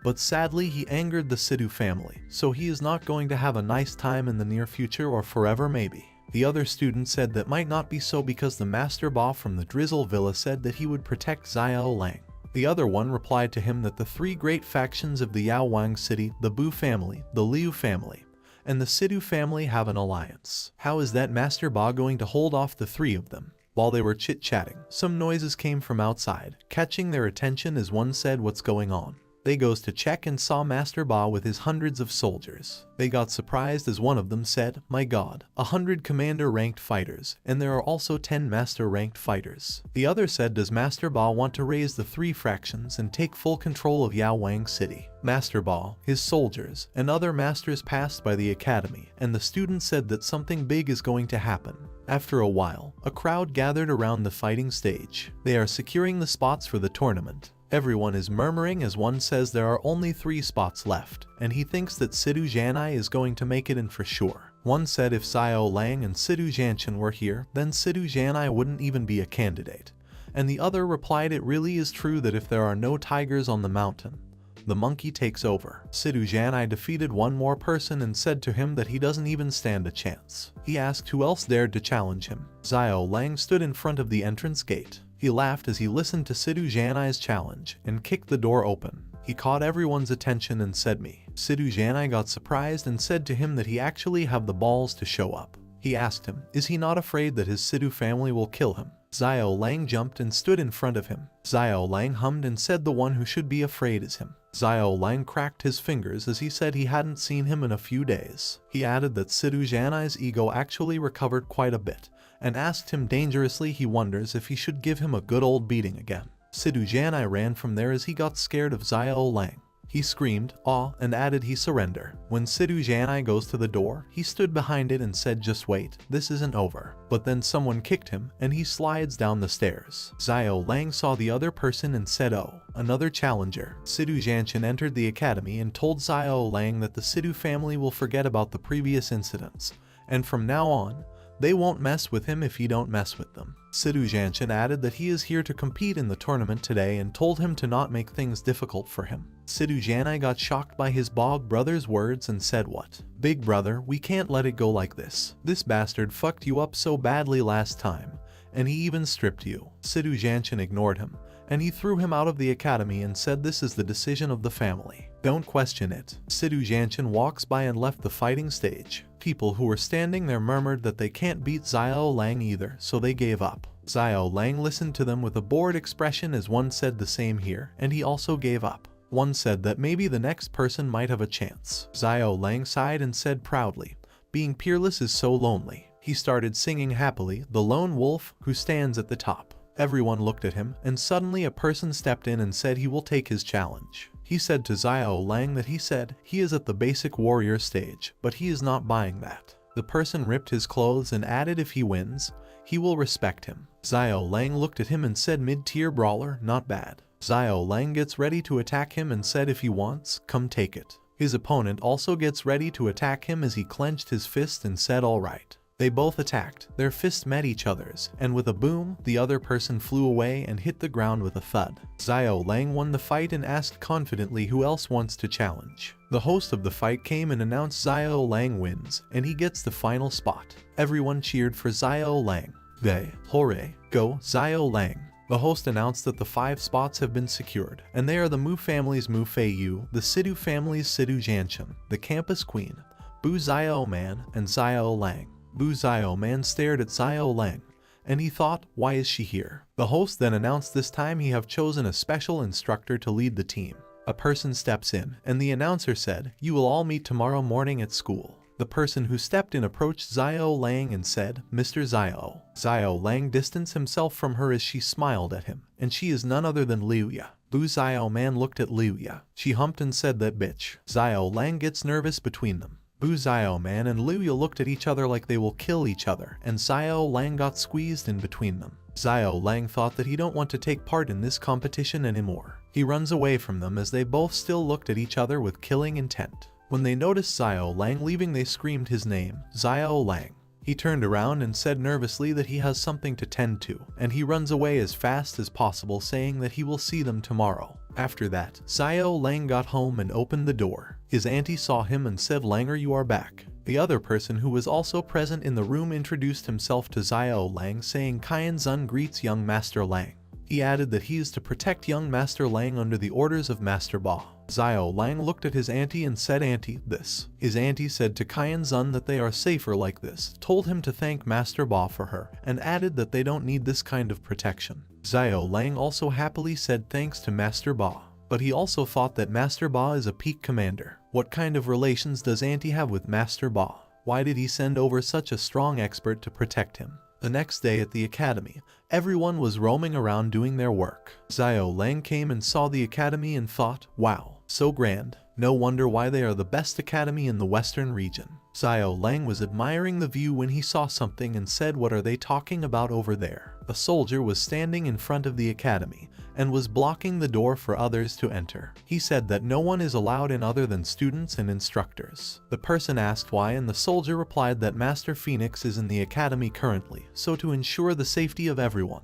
[SPEAKER 1] But sadly he angered the Sidhu family, so he is not going to have a nice time in the near future or forever maybe. The other student said that might not be so because the Master Ba from the Drizzle Villa said that he would protect Xiao Lang. The other one replied to him that the 3 great factions of the Yaowang city, the Bu family, the Liu family, and the Sidhu family have an alliance. How is that Master Ba going to hold off the 3 of them? While they were chit-chatting, some noises came from outside, catching their attention as one said what's going on. They goes to check and saw Master Ba with his hundreds of soldiers. They got surprised as one of them said, my god, 100 commander-ranked fighters, and there are also 10 master-ranked fighters. The other said, does Master Ba want to raise the 3 fractions and take full control of Yaowang City? Master Ba, his soldiers, and other masters passed by the academy, and the students said that something big is going to happen. After a while, a crowd gathered around the fighting stage. They are securing the spots for the tournament. Everyone is murmuring as one says there are only 3 spots left, and he thinks that Sidhu Janai is going to make it in for sure. One said if Xiao Lang and Sidhu Jianchen were here, then Sidhu Janai wouldn't even be a candidate. And the other replied it really is true that if there are no tigers on the mountain, the monkey takes over. Sidhu Janai defeated one more person and said to him that he doesn't even stand a chance. He asked who else dared to challenge him. Xiao Lang stood in front of the entrance gate. He laughed as he listened to Sidhu Janai's challenge and kicked the door open. He caught everyone's attention and said me. Sidhu Janai got surprised and said to him that he actually have the balls to show up. He asked him, is he not afraid that his Sidhu family will kill him? Xiao Lang jumped and stood in front of him. Xiao Lang hummed and said the one who should be afraid is him. Xiao Lang cracked his fingers as he said he hadn't seen him in a few days. He added that Sidhu Janai's ego actually recovered quite a bit, and asked him dangerously he wonders if he should give him a good old beating again. Sidhu Janai ran from there as he got scared of Xiao Lang. He screamed, aw, and added he surrender. When Sidhu Janai goes to the door, he stood behind it and said just wait, this isn't over. But then someone kicked him, and he slides down the stairs. Xiao Lang saw the other person and said oh, another challenger. Sidhu Jianchen entered the academy and told Xiao Lang that the Sidhu family will forget about the previous incidents, and from now on, they won't mess with him if he don't mess with them. Sidhu Jianchen added that he is here to compete in the tournament today and told him to not make things difficult for him. Sidhu Janai got shocked by his bog brother's words and said what? Big brother, we can't let it go like this. This bastard fucked you up so badly last time, and he even stripped you. Sidhu Jianchen ignored him, and he threw him out of the academy and said this is the decision of the family. Don't question it. Sidhu Jianchen walks by and left the fighting stage. People who were standing there murmured that they can't beat Xiao Lang either, so they gave up. Xiao Lang listened to them with a bored expression as one said the same here, and he also gave up. One said that maybe the next person might have a chance. Xiao Lang sighed and said proudly, being peerless is so lonely. He started singing happily, the lone wolf who stands at the top. Everyone looked at him, and suddenly a person stepped in and said he will take his challenge. He said to Xiao Lang that he said he is at the basic warrior stage, but he is not buying that. The person ripped his clothes and added if he wins, he will respect him. Xiao Lang looked at him and said, mid-tier brawler, not bad. Xiao Lang gets ready to attack him and said if he wants, come take it. His opponent also gets ready to attack him as he clenched his fist and said alright. They both attacked, their fists met each other's, and with a boom, the other person flew away and hit the ground with a thud. Xiao Lang won the fight and asked confidently who else wants to challenge. The host of the fight came and announced Xiao Lang wins, and he gets the final spot. Everyone cheered for Xiao Lang. They, hooray, go, Xiao Lang. The host announced that the 5 spots have been secured, and they are the Mu family's Mu Fei Yu, the Sidu family's Sidu Jianchen, the campus queen, Bu Xiao Man, and Xiao Lang. Bu Xiao Man stared at Xiao Lang, and he thought, why is she here? The host then announced this time he have chosen a special instructor to lead the team. A person steps in, and the announcer said, you will all meet tomorrow morning at school. The person who stepped in approached Xiao Lang and said, Mr. Xiao. Xiao Lang distanced himself from her as she smiled at him, and she is none other than Liu Ya. Bu Xiao Man looked at Liu Ya. She humped and said that bitch. Xiao Lang gets nervous between them. Bu Xiao Man and Liu Ya looked at each other like they will kill each other, and Xiao Lang got squeezed in between them. Xiao Lang thought that he don't want to take part in this competition anymore. He runs away from them as they both still looked at each other with killing intent. When they noticed Xiao Lang leaving, they screamed his name, Xiao Lang. He turned around and said nervously that he has something to tend to, and he runs away as fast as possible saying that he will see them tomorrow. After that, Xiao Lang got home and opened the door. His auntie saw him and said, Langer, you are back. The other person who was also present in the room introduced himself to Xiao Lang saying Qian Zun greets young Master Lang. He added that he is to protect young Master Lang under the orders of Master Ba. Xiao Lang looked at his auntie and said, Auntie, this. His auntie said to Qian Zun that they are safer like this, told him to thank Master Ba for her, and added that they don't need this kind of protection. Xiao Lang also happily said thanks to Master Ba. But he also thought that Master Ba is a peak commander. What kind of relations does Auntie have with Master Ba? Why did he send over such a strong expert to protect him? The next day at the academy, everyone was roaming around doing their work. Xiao Lang came and saw the academy and thought, wow, so grand. No wonder why they are the best academy in the western region. Xiao Lang was admiring the view when he saw something and said, what are they talking about over there? A soldier was standing in front of the academy and was blocking the door for others to enter. He said that no one is allowed in other than students and instructors. The person asked why, and the soldier replied that Master Phoenix is in the academy currently, so to ensure the safety of everyone,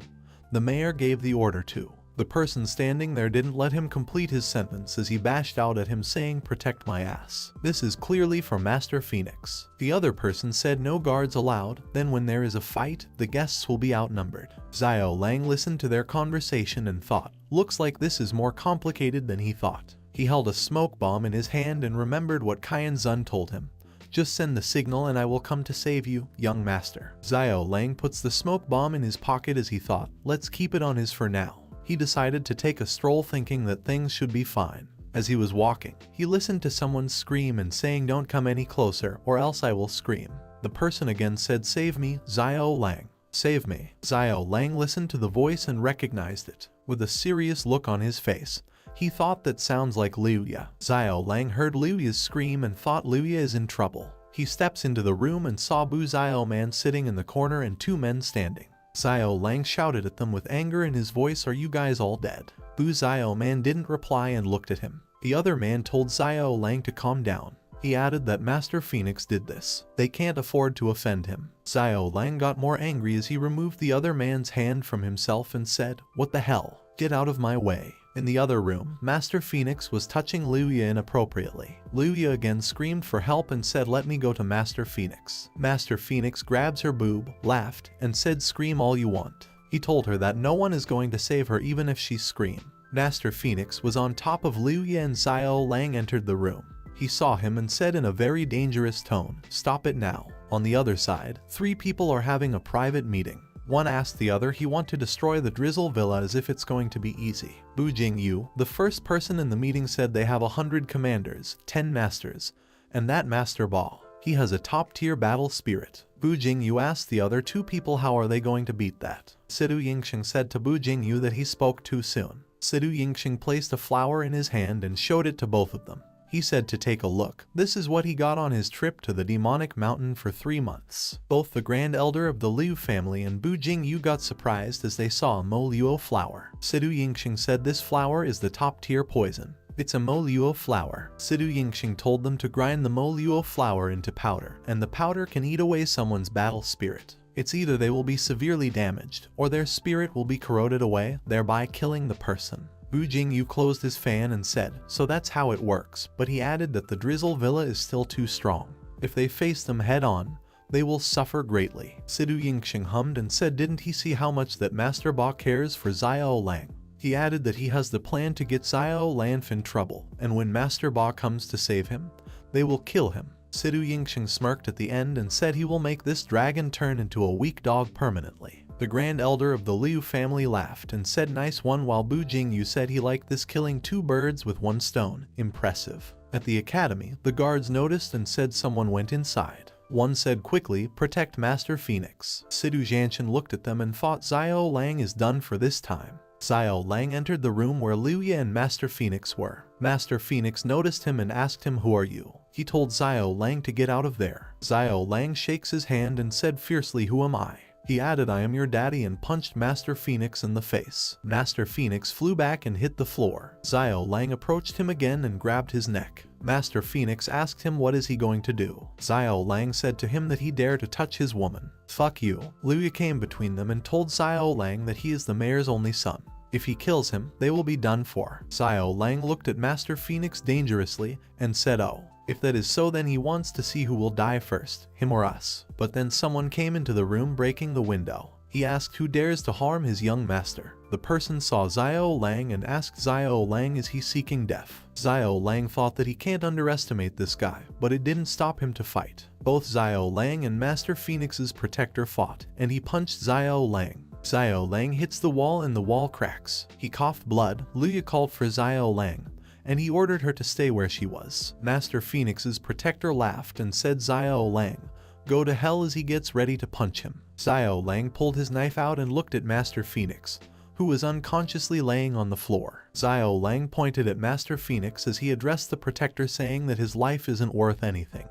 [SPEAKER 1] the mayor gave the order to. The person standing there didn't let him complete his sentence as he bashed out at him saying, protect my ass. This is clearly for Master Phoenix. The other person said no guards allowed, then when there is a fight, the guests will be outnumbered. Xiao Lang listened to their conversation and thought, looks like this is more complicated than he thought. He held a smoke bomb in his hand and remembered what Qian Zun told him. Just send the signal and I will come to save you, young master. Xiao Lang puts the smoke bomb in his pocket as he thought, let's keep it on his for now. He decided to take a stroll thinking that things should be fine. As he was walking, he listened to someone scream and saying, don't come any closer or else I will scream. The person again said, save me, Xiao Lang. Save me. Xiao Lang listened to the voice and recognized it. With a serious look on his face, he thought that sounds like Liu Ya. Xiao Lang heard Liu Ya's scream and thought Liu Ya is in trouble. He steps into the room and saw Bu Xiao Man sitting in the corner and 2 men standing. Xiao Lang shouted at them with anger in his voice, are you guys all dead? Bu Xiao Man didn't reply and looked at him. The other man told Xiao Lang to calm down. He added that Master Phoenix did this. They can't afford to offend him. Xiao Lang got more angry as he removed the other man's hand from himself and said, what the hell? Get out of my way. In the other room, Master Phoenix was touching Liu Ya inappropriately. Liu Ya again screamed for help and said, let me go to Master Phoenix. Master Phoenix grabs her boob, laughed, and said, scream all you want. He told her that no one is going to save her even if she screams. Master Phoenix was on top of Liu Ya and Xiao Lang entered the room. He saw him and said in a very dangerous tone, stop it now. On the other side, 3 people are having a private meeting. One asked the other he want to destroy the Drizzle Villa as if it's going to be easy. Bu Jingyu, the first person in the meeting, said they have 100 commanders, 10 masters, and that Master Ba. He has a top-tier battle spirit. Bu Jingyu asked the other 2 people how are they going to beat that. Sidu Yingxing said to Bu Jingyu that he spoke too soon. Sidu Yingxing placed a flower in his hand and showed it to both of them. He said to take a look. This is what he got on his trip to the demonic mountain for 3 months. Both the grand elder of the Liu family and Bu Jingyu got surprised as they saw a Mo Luo flower. Sidu Yingxing said this flower is the top tier poison. It's a Mo Luo flower. Sidu Yingxing told them to grind the Mo Luo flower into powder, and the powder can eat away someone's battle spirit. It's either they will be severely damaged, or their spirit will be corroded away, thereby killing the person. Bu Jingyu closed his fan and said, so that's how it works, but he added that the Drizzle Villa is still too strong. If they face them head on, they will suffer greatly. Sidu Yingxing hummed and said didn't he see how much that Master Ba cares for Xiao Lang? He added that he has the plan to get Xiao Lang in trouble, and when Master Ba comes to save him, they will kill him. Sidu Yingxing smirked at the end and said he will make this dragon turn into a weak dog permanently. The grand elder of the Liu family laughed and said nice one, while Bu Jingyu said he liked this killing 2 birds with 1 stone. Impressive. At the academy, the guards noticed and said someone went inside. One said quickly, protect Master Phoenix. Sidu Zhanshan looked at them and thought Xiao Lang is done for this time. Xiao Lang entered the room where Liuya and Master Phoenix were. Master Phoenix noticed him and asked him, who are you? He told Xiao Lang to get out of there. Xiao Lang shakes his hand and said fiercely, who am I? He added, I am your daddy, and punched Master Phoenix in the face. Master Phoenix flew back and hit the floor. Xiao Lang approached him again and grabbed his neck. Master Phoenix asked him what is he going to do. Xiao Lang said to him that he dared to touch his woman. Fuck you. Liuya came between them and told Xiao Lang that he is the mayor's only son. If he kills him, they will be done for. Xiao Lang looked at Master Phoenix dangerously and said, oh. If that is so, then he wants to see who will die first, him or us. But then someone came into the room breaking the window. He asked who dares to harm his young master. The person saw Xiao Lang and asked Xiao Lang, is he seeking death? Xiao Lang thought that he can't underestimate this guy, but it didn't stop him to fight. Both Xiao Lang and Master Phoenix's protector fought, and he punched Xiao Lang. Xiao Lang hits the wall and the wall cracks. He coughed blood. Liuya called for Xiao Lang, and he ordered her to stay where she was. Master Phoenix's protector laughed and said, Xiao Lang, go to hell, as he gets ready to punch him. Xiao Lang pulled his knife out and looked at Master Phoenix, who was unconsciously laying on the floor. Xiao Lang pointed at Master Phoenix as he addressed the protector, saying that his life isn't worth anything,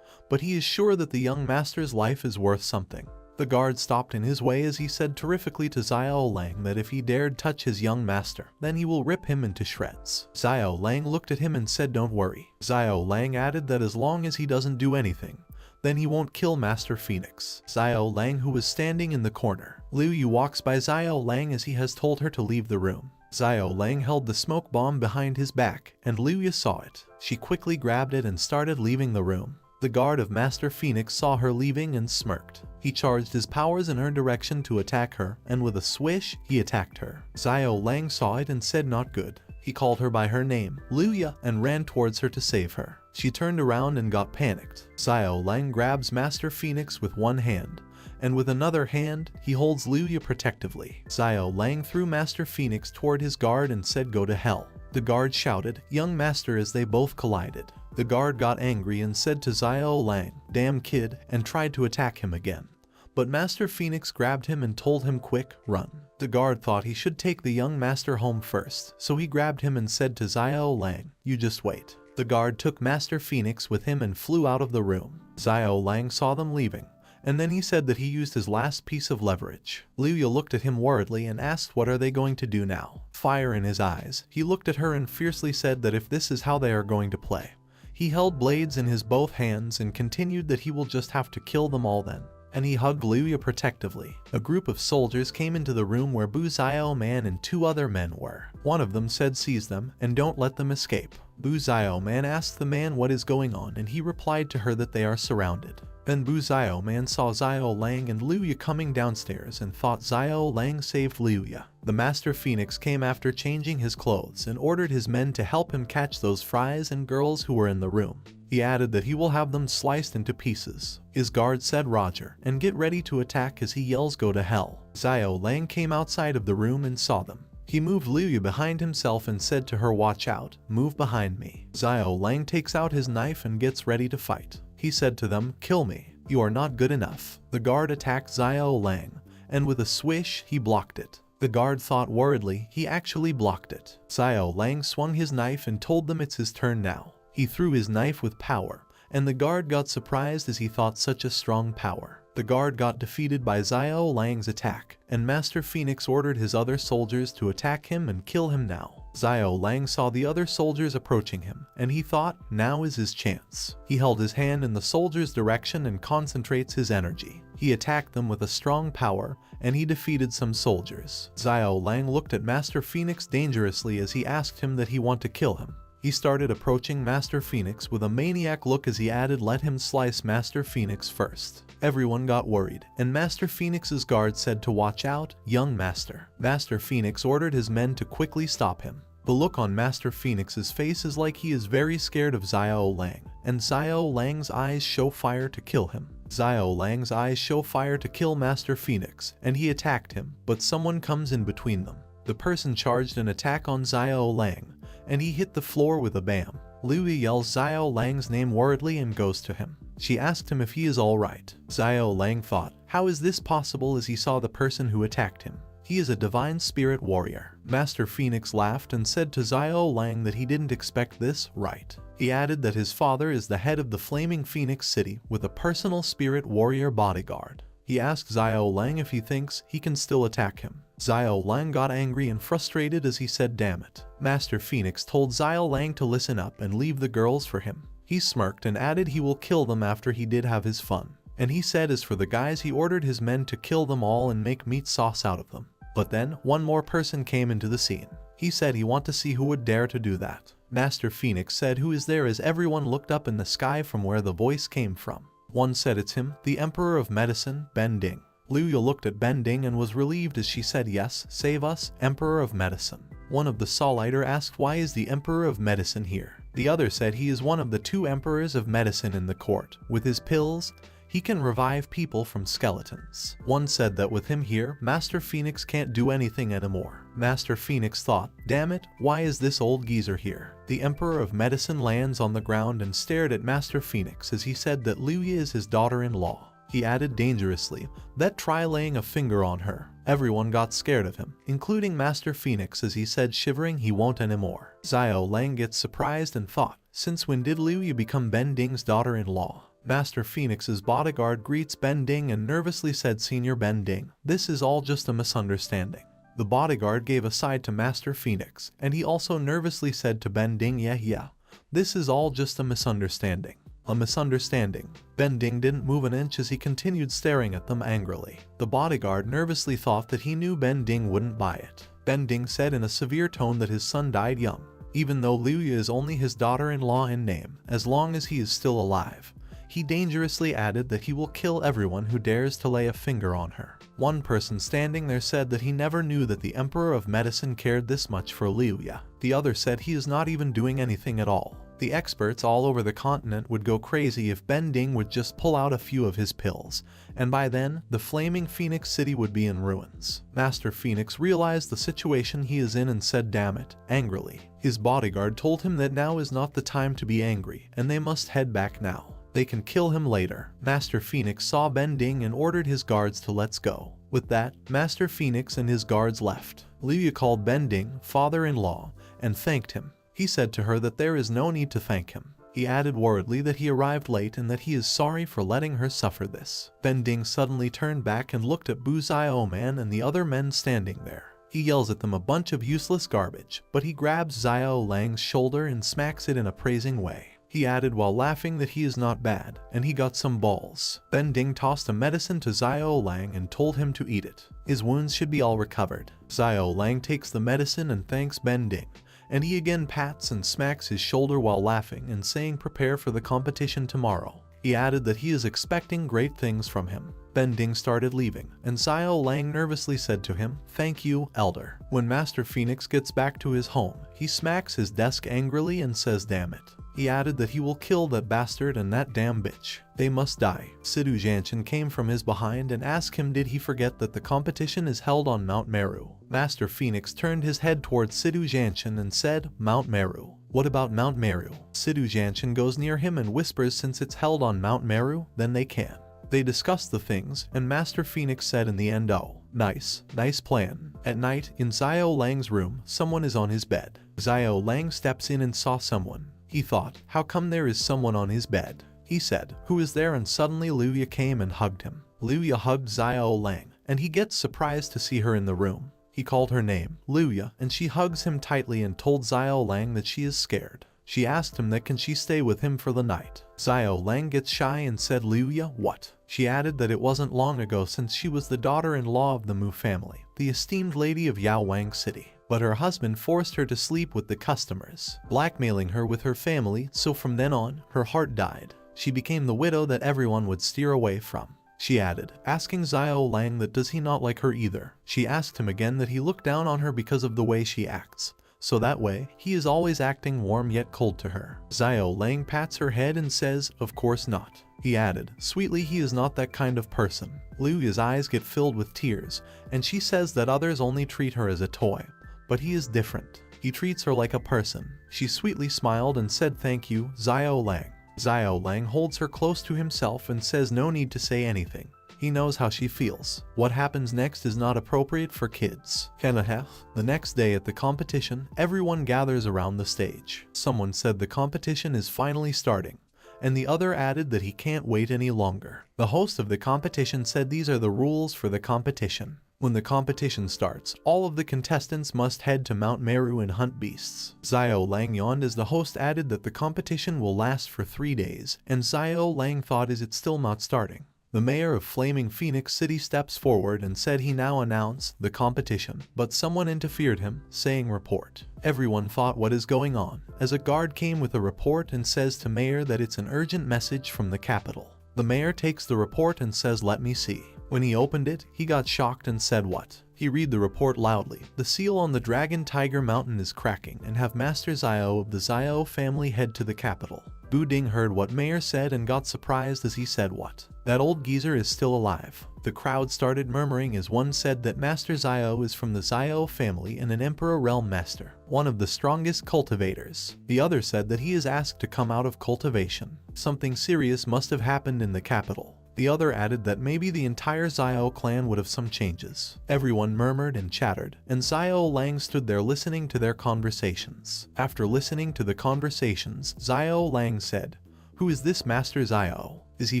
[SPEAKER 1] but he is sure that the young master's life is worth something. The guard stopped in his way as he said terrifically to Xiao Lang that if he dared touch his young master, then he will rip him into shreds. Xiao Lang looked at him and said, don't worry. Xiao Lang added that as long as he doesn't do anything, then he won't kill Master Phoenix. Xiao Lang, who was standing in the corner. Liuya walks by Xiao Lang as he has told her to leave the room. Xiao Lang held the smoke bomb behind his back, and Liuya saw it. She quickly grabbed it and started leaving the room. The guard of Master Phoenix saw her leaving and smirked. He charged his powers in her direction to attack her, and with a swish, he attacked her. Xiao Lang saw it and said not good. He called her by her name, Liuya, and ran towards her to save her. She turned around and got panicked. Xiao Lang grabs Master Phoenix with one hand, and with another hand, he holds Liuya protectively. Xiao Lang threw Master Phoenix toward his guard and said, go to hell. The guard shouted, young master, as they both collided. The guard got angry and said to Xiao Lang, damn kid, and tried to attack him again. But Master Phoenix grabbed him and told him, quick, run. The guard thought he should take the young master home first, so he grabbed him and said to Xiao Lang, you just wait. The guard took Master Phoenix with him and flew out of the room. Xiao Lang saw them leaving, and then he said that he used his last piece of leverage. Liuya looked at him worriedly and asked, what are they going to do now? Fire in his eyes, he looked at her and fiercely said that if this is how they are going to play. He held blades in his both hands and continued that he will just have to kill them all then. And he hugged Liuya protectively. A group of soldiers came into the room where Bu Xiao Man and 2 other men were. One of them said, seize them and don't let them escape. Bu Xiao Man asked the man what is going on, and he replied to her that they are surrounded. Then Bu Xiao Man saw Xiao Lang and Liuya coming downstairs and thought Xiao Lang saved Liuya. The Master Phoenix came after changing his clothes and ordered his men to help him catch those fries and girls who were in the room. He added that he will have them sliced into pieces. His guard said Roger, and get ready to attack as he yells, go to hell. Xiao Lang came outside of the room and saw them. He moved Liuya behind himself and said to her, watch out, move behind me. Xiao Lang takes out his knife and gets ready to fight. He said to them, kill me, you are not good enough. The guard attacked Xiao Lang, and with a swish, he blocked it. The guard thought worriedly, he actually blocked it. Xiao Lang swung his knife and told them it's his turn now. He threw his knife with power, and the guard got surprised as he thought such a strong power. The guard got defeated by Xiao Lang's attack, and Master Phoenix ordered his other soldiers to attack him and kill him now. Xiao Lang saw the other soldiers approaching him, and he thought, now is his chance. He held his hand in the soldiers' direction and concentrates his energy. He attacked them with a strong power, and he defeated some soldiers. Xiao Lang looked at Master Phoenix dangerously as he asked him that he want to kill him. He started approaching Master Phoenix with a maniac look as he added, let him slice Master Phoenix first. Everyone got worried, and Master Phoenix's guard said to watch out, young master. Master Phoenix ordered his men to quickly stop him. The look on Master Phoenix's face is like he is very scared of Xiao Lang, and Xiao Lang's eyes show fire to kill him. Xiao Lang's eyes show fire to kill Master Phoenix, and he attacked him, but someone comes in between them. The person charged an attack on Xiao Lang, and he hit the floor with a bam. Liu yells Xiao Lang's name worriedly and goes to him. She asked him if he is alright. Xiao Lang thought, how is this possible, as he saw the person who attacked him. He is a divine spirit warrior. Master Phoenix laughed and said to Xiao Lang that he didn't expect this, right? He added that his father is the head of the Flaming Phoenix City with a personal spirit warrior bodyguard. He asked Xiao Lang if he thinks he can still attack him. Xiao Lang got angry and frustrated as he said, damn it. Master Phoenix told Xiao Lang to listen up and leave the girls for him. He smirked and added he will kill them after he did have his fun. And he said as for the guys, he ordered his men to kill them all and make meat sauce out of them. But then, one more person came into the scene. He said he want to see who would dare to do that. Master Phoenix said, who is there, as everyone looked up in the sky from where the voice came from. One said, it's him, the Emperor of Medicine, Ben Ding. Liu looked at Ben Ding and was relieved as she said, yes, save us, Emperor of Medicine. One of the Soliter asked, why is the Emperor of Medicine here? The other said he is one of the 2 Emperors of Medicine in the court. With his pills, he can revive people from skeletons. One said that with him here, Master Phoenix can't do anything anymore. Master Phoenix thought, damn it, why is this old geezer here? The Emperor of Medicine lands on the ground and stared at Master Phoenix as he said that Liu is his daughter-in-law. He added dangerously, that try laying a finger on her. Everyone got scared of him, including Master Phoenix, as he said shivering he won't anymore. Xiao Lang gets surprised and thought, since when did Liu become Ben Ding's daughter-in-law? Master Phoenix's bodyguard greets Ben Ding and nervously said, Senior Ben Ding, this is all just a misunderstanding. The bodyguard gave a side to Master Phoenix, and he also nervously said to Ben Ding, yeah, this is all just a misunderstanding. A misunderstanding. Ben Ding didn't move an inch as he continued staring at them angrily. The bodyguard nervously thought that he knew Ben Ding wouldn't buy it. Ben Ding said in a severe tone that his son died young. Even though Liu is only his daughter-in-law in name, as long as he is still alive. He dangerously added that he will kill everyone who dares to lay a finger on her. One person standing there said that he never knew that the Emperor of Medicine cared this much for Liu. The other said he is not even doing anything at all. The experts all over the continent would go crazy if Ben Ding would just pull out a few of his pills, and by then, the Flaming Phoenix City would be in ruins. Master Phoenix realized the situation he is in and said, damn it, angrily. His bodyguard told him that now is not the time to be angry, and they must head back now. They can kill him later. Master Phoenix saw Ben Ding and ordered his guards to let's go. With that, Master Phoenix and his guards left. Liu called Ben Ding father-in-law and thanked him. He said to her that there is no need to thank him. He added worriedly that he arrived late and that he is sorry for letting her suffer this. Ben Ding suddenly turned back and looked at Bu Xiao Man and the other men standing there. He yells at them a bunch of useless garbage, but he grabs Xiao Lang's shoulder and smacks it in a praising way. He added while laughing that he is not bad, and he got some balls. Ben Ding tossed a medicine to Xiao Lang and told him to eat it. His wounds should be all recovered. Xiao Lang takes the medicine and thanks Ben Ding, and he again pats and smacks his shoulder while laughing and saying prepare for the competition tomorrow. He added that he is expecting great things from him. Ben Ding started leaving, and Xiao Lang nervously said to him, thank you, Elder. When Master Phoenix gets back to his home, he smacks his desk angrily and says damn it. He added that he will kill that bastard and that damn bitch. They must die. Sidu Jianchen came from his behind and asked him did he forget that the competition is held on Mount Meru. Master Phoenix turned his head towards Sidu Jianchen and said, Mount Meru. What about Mount Meru? Sidu Jianchen goes near him and whispers since it's held on Mount Meru, then they can. They discussed the things, and Master Phoenix said in the end, oh, nice plan. At night, in Xiao Lang's room, someone is on his bed. Xiao Lang steps in and saw someone. He thought, how come there is someone on his bed? He said, who is there? And suddenly Luya came and hugged him. Luya hugged Xiao Lang, and he gets surprised to see her in the room. He called her name, Luya, and she hugs him tightly and told Xiao Lang that she is scared. She asked him that can she stay with him for the night. Xiao Lang gets shy and said, Luya, what? She added that it wasn't long ago since she was the daughter-in-law of the Mu family, the esteemed lady of Yaowang City. But her husband forced her to sleep with the customers, blackmailing her with her family, so from then on, her heart died. She became the widow that everyone would steer away from. She added, asking Xiao Lang that does he not like her either. She asked him again that he looked down on her because of the way she acts. So that way, he is always acting warm yet cold to her. Xiao Lang pats her head and says, of course not. He added, sweetly, he is not that kind of person. Luya's eyes get filled with tears, and she says that others only treat her as a toy. But he is different. He treats her like a person. She sweetly smiled and said thank you, Xiao Lang. Xiao Lang holds her close to himself and says no need to say anything. He knows how she feels. What happens next is not appropriate for kids. The next day at the competition, everyone gathers around the stage. Someone said the competition is finally starting, and the other added that he can't wait any longer. The host of the competition said these are the rules for the competition. When the competition starts, all of the contestants must head to Mount Meru and hunt beasts. Xiao Lang yawned as the host added that the competition will last for 3 days, and Xiao Lang thought, is it still not starting? The mayor of Flaming Phoenix City steps forward and said he now announced the competition, but someone interfered him, saying report. Everyone thought what is going on, as a guard came with a report and says to mayor that it's an urgent message from the capital. The mayor takes the report and says let me see. When he opened it, he got shocked and said what? He read the report loudly. The seal on the Dragon Tiger Mountain is cracking and have Master Xiao of the Xiao family head to the capital. Bu Ding heard what Mayor said and got surprised as he said what? That old geezer is still alive. The crowd started murmuring as one said that Master Xiao is from the Xiao family and an Emperor Realm Master, one of the strongest cultivators. The other said that he is asked to come out of cultivation. Something serious must have happened in the capital. The other added that maybe the entire Xiao clan would have some changes. Everyone murmured and chattered, and Xiao Lang stood there listening to their conversations. After listening to the conversations, Xiao Lang said, who is this Master Xiao? Is he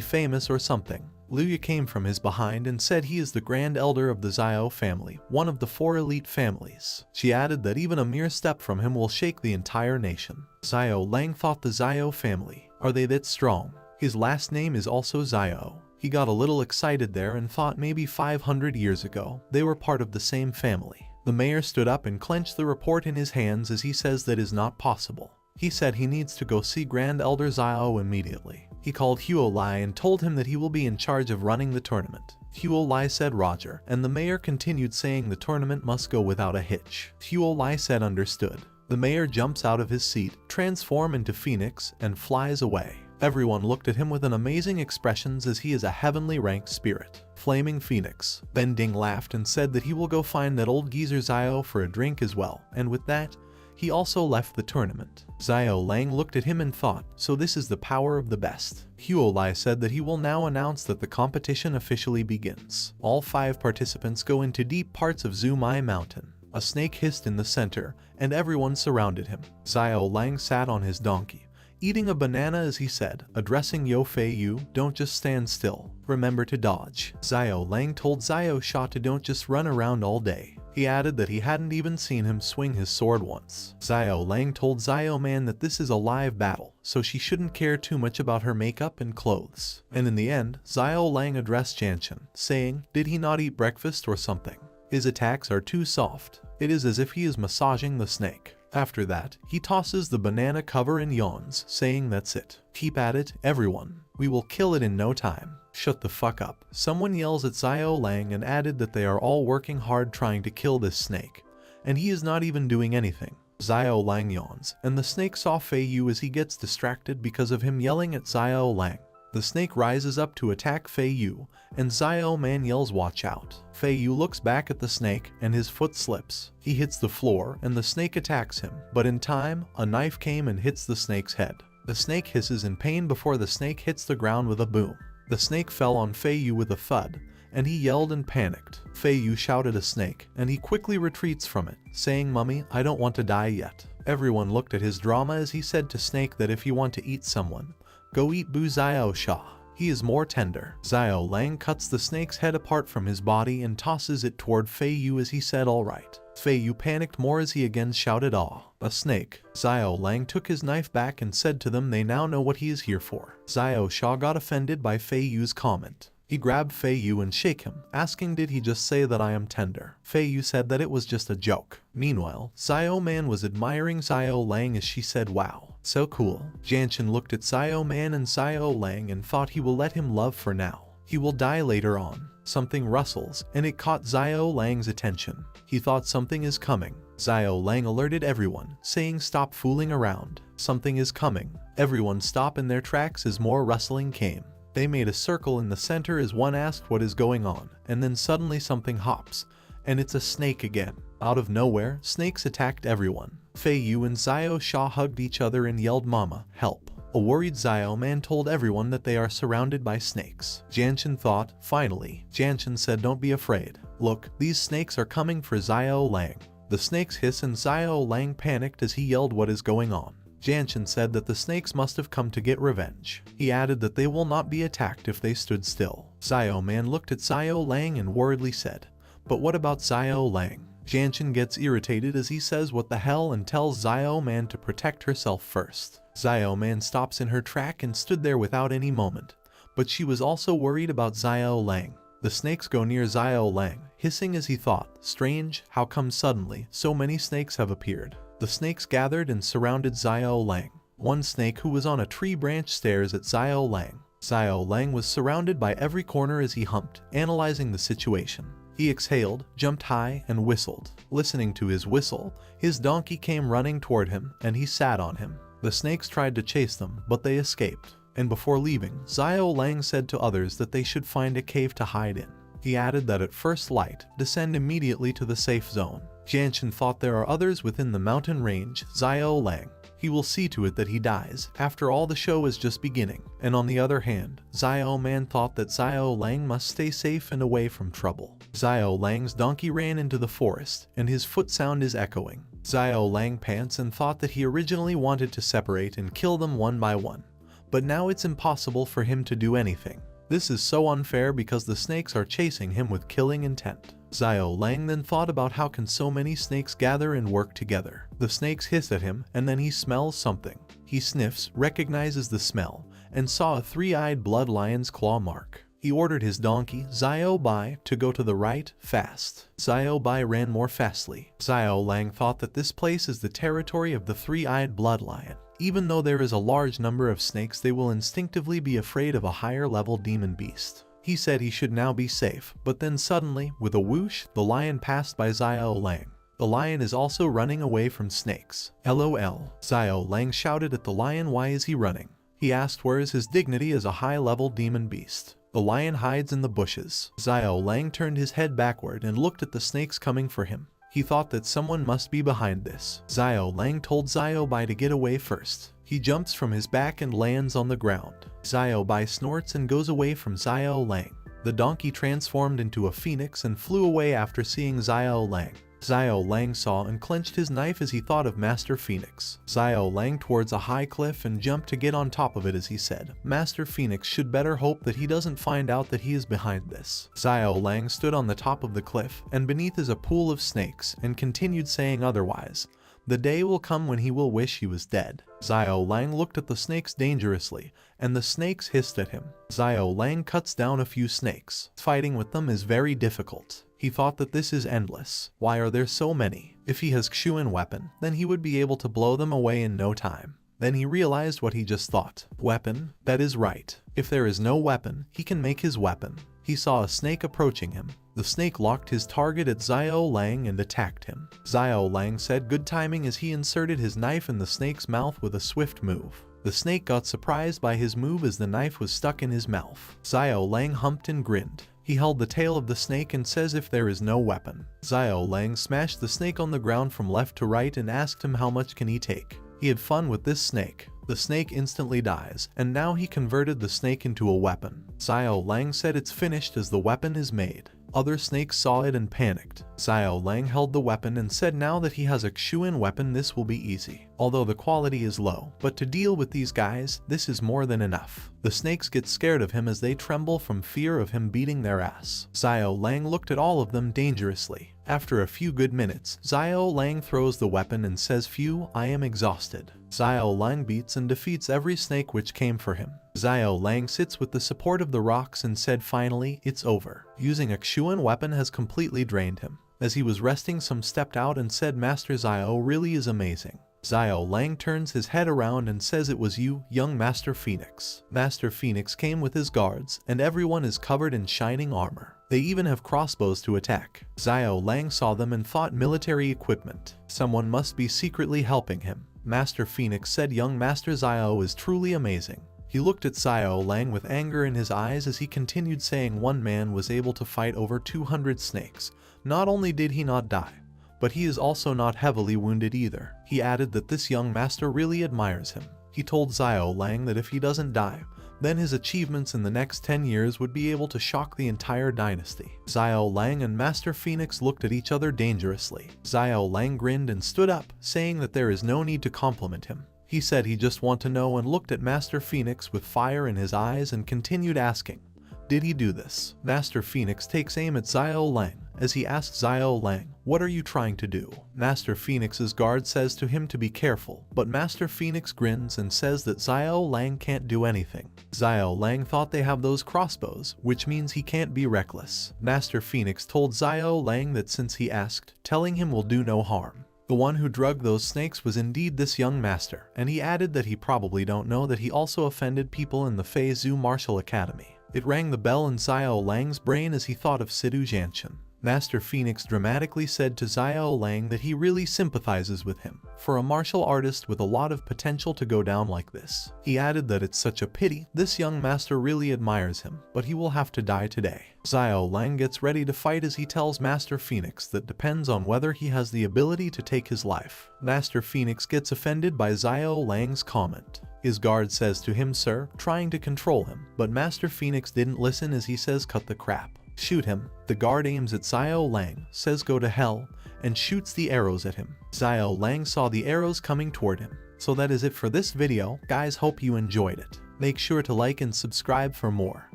[SPEAKER 1] famous or something? Luya came from his behind and said he is the grand elder of the Xiao family, one of the 4 elite families. She added that even a mere step from him will shake the entire nation. Xiao Lang thought the Xiao family, are they that strong? His last name is also Xiao. He got a little excited there and thought maybe 500 years ago, they were part of the same family. The mayor stood up and clenched the report in his hands as he says that is not possible. He said he needs to go see Grand Elder Xiao immediately. He called Huo Lai and told him that he will be in charge of running the tournament. Huo Lai said Roger, and the mayor continued saying the tournament must go without a hitch. Huo Lai said understood. The mayor jumps out of his seat, transforms into Phoenix, and flies away. Everyone looked at him with an amazing expressions as he is a heavenly ranked spirit. Flaming Phoenix. Ben Ding laughed and said that he will go find that old geezer Xiao for a drink as well, and with that, he also left the tournament. Xiao Lang looked at him and thought, so this is the power of the best. Huo Lai said that he will now announce that the competition officially begins. All 5 participants go into deep parts of Zumai Mountain. A snake hissed in the center, and everyone surrounded him. Xiao Lang sat on his donkey, eating a banana as he said, addressing Yo Fei Yu, don't just stand still, remember to dodge. Xiao Lang told Xiao Sha to don't just run around all day. He added that he hadn't even seen him swing his sword once. Xiao Lang told Xiao Man that this is a live battle, so she shouldn't care too much about her makeup and clothes. And in the end, Xiao Lang addressed Jianshan, saying, did he not eat breakfast or something? His attacks are too soft. It is as if he is massaging the snake. After that, he tosses the banana cover and yawns, saying that's it. Keep at it, everyone. We will kill it in no time. Shut the fuck up. Someone yells at Xiao Lang and added that they are all working hard trying to kill this snake, and he is not even doing anything. Xiao Lang yawns, and the snake saw Fei Yu as he gets distracted because of him yelling at Xiao Lang. The snake rises up to attack Fei Yu, and Xiao Man yells watch out. Fei Yu looks back at the snake and his foot slips. He hits the floor and the snake attacks him, but in time, a knife came and hits the snake's head. The snake hisses in pain before the snake hits the ground with a boom. The snake fell on Fei Yu with a thud, and he yelled and panicked. Fei Yu shouted a snake, and he quickly retreats from it, saying, Mummy, I don't want to die yet. Everyone looked at his drama as he said to Snake that if you want to eat someone, go eat Bu Xiao Sha. He is more tender. Xiao Lang cuts the snake's head apart from his body and tosses it toward Fei Yu as he said alright. Fei Yu panicked more as he again shouted "Aw, a snake." Xiao Lang took his knife back and said to them they now know what he is here for. Xiao Sha got offended by Fei Yu's comment. He grabbed Fei Yu and shook him, asking did he just say that I am tender. Fei Yu said that it was just a joke. Meanwhile, Xiao Man was admiring Xiao Lang as she said wow, so cool. Jianchen looked at Xiao Man and Xiao Lang and thought he will let him love for now. He will die later on. Something rustles, and it caught Xiao Lang's attention. He thought something is coming. Xiao Lang alerted everyone, saying stop fooling around. Something is coming. Everyone stopped in their tracks as more rustling came. They made a circle in the center as one asked what is going on, and then suddenly something hops, and it's a snake again. Out of nowhere, snakes attacked everyone. Fei Yu and Xiao Sha hugged each other and yelled "Mama, help." A worried Xiao Man told everyone that they are surrounded by snakes. Jianchen thought, finally. Jianchen said don't be afraid. Look, these snakes are coming for Xiao Lang. The snakes hiss and Xiao Lang panicked as he yelled what is going on. Jianchen said that the snakes must have come to get revenge. He added that they will not be attacked if they stood still. Xiao Man looked at Xiao Lang and worriedly said, but what about Xiao Lang? Jianchen gets irritated as he says what the hell and tells Xiao Man to protect herself first. Xiao Man stops in her track and stood there without any moment, but she was also worried about Xiao Lang. The snakes go near Xiao Lang, hissing as he thought, strange, how come suddenly so many snakes have appeared? The snakes gathered and surrounded Xiao Lang. One snake who was on a tree branch stares at Xiao Lang. Xiao Lang was surrounded by every corner as he humped, analyzing the situation. He exhaled, jumped high, and whistled. Listening to his whistle, his donkey came running toward him, and he sat on him. The snakes tried to chase them, but they escaped. And before leaving, Xiao Lang said to others that they should find a cave to hide in. He added that at first light, descend immediately to the safe zone. Jianchen thought there are others within the mountain range, Xiao Lang. He will see to it that he dies. After all, the show is just beginning. And on the other hand, Xiao Man thought that Xiao Lang must stay safe and away from trouble. Xiao Lang's donkey ran into the forest, and his foot sound is echoing. Xiao Lang pants and thought that he originally wanted to separate and kill them one by one. But now it's impossible for him to do anything. This is so unfair because the snakes are chasing him with killing intent. Xiao Lang then thought about how can so many snakes gather and work together. The snakes hiss at him, and then he smells something. He sniffs, recognizes the smell, and saw a three-eyed blood lion's claw mark. He ordered his donkey, Xiao Bai, to go to the right, fast. Xiao Bai ran more fastly. Xiao Lang thought that this place is the territory of the three-eyed blood lion. Even though there is a large number of snakes, they will instinctively be afraid of a higher-level demon beast. He said he should now be safe, but then suddenly, with a whoosh, the lion passed by Xiao Lang. The lion is also running away from snakes. LOL. Xiao Lang shouted at the lion, why is he running? He asked where is his dignity as a high-level demon beast. The lion hides in the bushes. Xiao Lang turned his head backward and looked at the snakes coming for him. He thought that someone must be behind this. Xiao Lang told Xiao Bai to get away first. He jumps from his back and lands on the ground. Xiao Bai snorts and goes away from Xiao Lang. The donkey transformed into a phoenix and flew away after seeing Xiao Lang. Xiao Lang saw and clenched his knife as he thought of Master Phoenix. Xiao Lang towards a high cliff and jumped to get on top of it as he said, Master Phoenix should better hope that he doesn't find out that he is behind this. Xiao Lang stood on the top of the cliff, and beneath is a pool of snakes, and continued saying otherwise. The day will come when he will wish he was dead. Xiao Lang looked at the snakes dangerously, and the snakes hissed at him. Xiao Lang cuts down a few snakes. Fighting with them is very difficult. He thought that this is endless. Why are there so many? If he has Xuan weapon, then he would be able to blow them away in no time. Then he realized what he just thought. Weapon? That is right. If there is no weapon, he can make his weapon. He saw a snake approaching him. The snake locked his target at Xiao Lang and attacked him. Xiao Lang said good timing as he inserted his knife in the snake's mouth with a swift move. The snake got surprised by his move as the knife was stuck in his mouth. Xiao Lang humped and grinned. He held the tail of the snake and says if there is no weapon. Xiao Lang smashed the snake on the ground from left to right and asked him how much can he take. He had fun with this snake. The snake instantly dies, and now he converted the snake into a weapon. Xiao Lang said it's finished as the weapon is made. Other snakes saw it and panicked. Xiao Lang held the weapon and said now that he has a Xuan weapon this will be easy. Although the quality is low, but to deal with these guys, this is more than enough. The snakes get scared of him as they tremble from fear of him beating their ass. Xiao Lang looked at all of them dangerously. After a few good minutes, Xiao Lang throws the weapon and says, "Phew, I am exhausted." Xiao Lang beats and defeats every snake which came for him. Xiao Lang sits with the support of the rocks and said, "Finally, it's over." Using a Xuan weapon has completely drained him. As he was resting, some stepped out and said, "Master Xiao really is amazing." Xiao Lang turns his head around and says, "It was you, young Master Phoenix." Master Phoenix came with his guards, and everyone is covered in shining armor. They even have crossbows to attack. Xiao Lang saw them and thought military equipment. Someone must be secretly helping him. Master Phoenix said, "Young Master Xiao is truly amazing." He looked at Xiao Lang with anger in his eyes as he continued saying, "One man was able to fight over 200 snakes. Not only did he not die, but he is also not heavily wounded either." He added that this young master really admires him. He told Xiao Lang that if he doesn't die, then his achievements in the next 10 years would be able to shock the entire dynasty. Xiao Lang and Master Phoenix looked at each other dangerously. Xiao Lang grinned and stood up, saying that there is no need to compliment him. He said he just want to know and looked at Master Phoenix with fire in his eyes and continued asking, "Did he do this?" Master Phoenix takes aim at Xiao Lang as he asks Xiao Lang, "What are you trying to do?" Master Phoenix's guard says to him to be careful, but Master Phoenix grins and says that Xiao Lang can't do anything. Xiao Lang thought they have those crossbows, which means he can't be reckless. Master Phoenix told Xiao Lang that since he asked, telling him will do no harm. The one who drugged those snakes was indeed this young master, and he added that he probably don't know that he also offended people in the Fei Zhu Martial Academy. It rang the bell in Xiao Lang's brain as he thought of Sidu Jianshan. Master Phoenix dramatically said to Xiao Lang that he really sympathizes with him, for a martial artist with a lot of potential to go down like this. He added that it's such a pity, this young master really admires him, but he will have to die today. Xiao Lang gets ready to fight as he tells Master Phoenix that depends on whether he has the ability to take his life. Master Phoenix gets offended by Xiao Lang's comment. His guard says to him, "Sir," trying to control him, but Master Phoenix didn't listen as he says, "Cut the crap. Shoot him." The guard aims at Xiao Lang, says "Go to hell," and shoots the arrows at him. Xiao Lang saw the arrows coming toward him. So that is it for this video, guys. Hope you enjoyed it. Make sure to like and subscribe for more.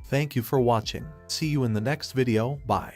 [SPEAKER 1] Thank you for watching. See you in the next video. Bye.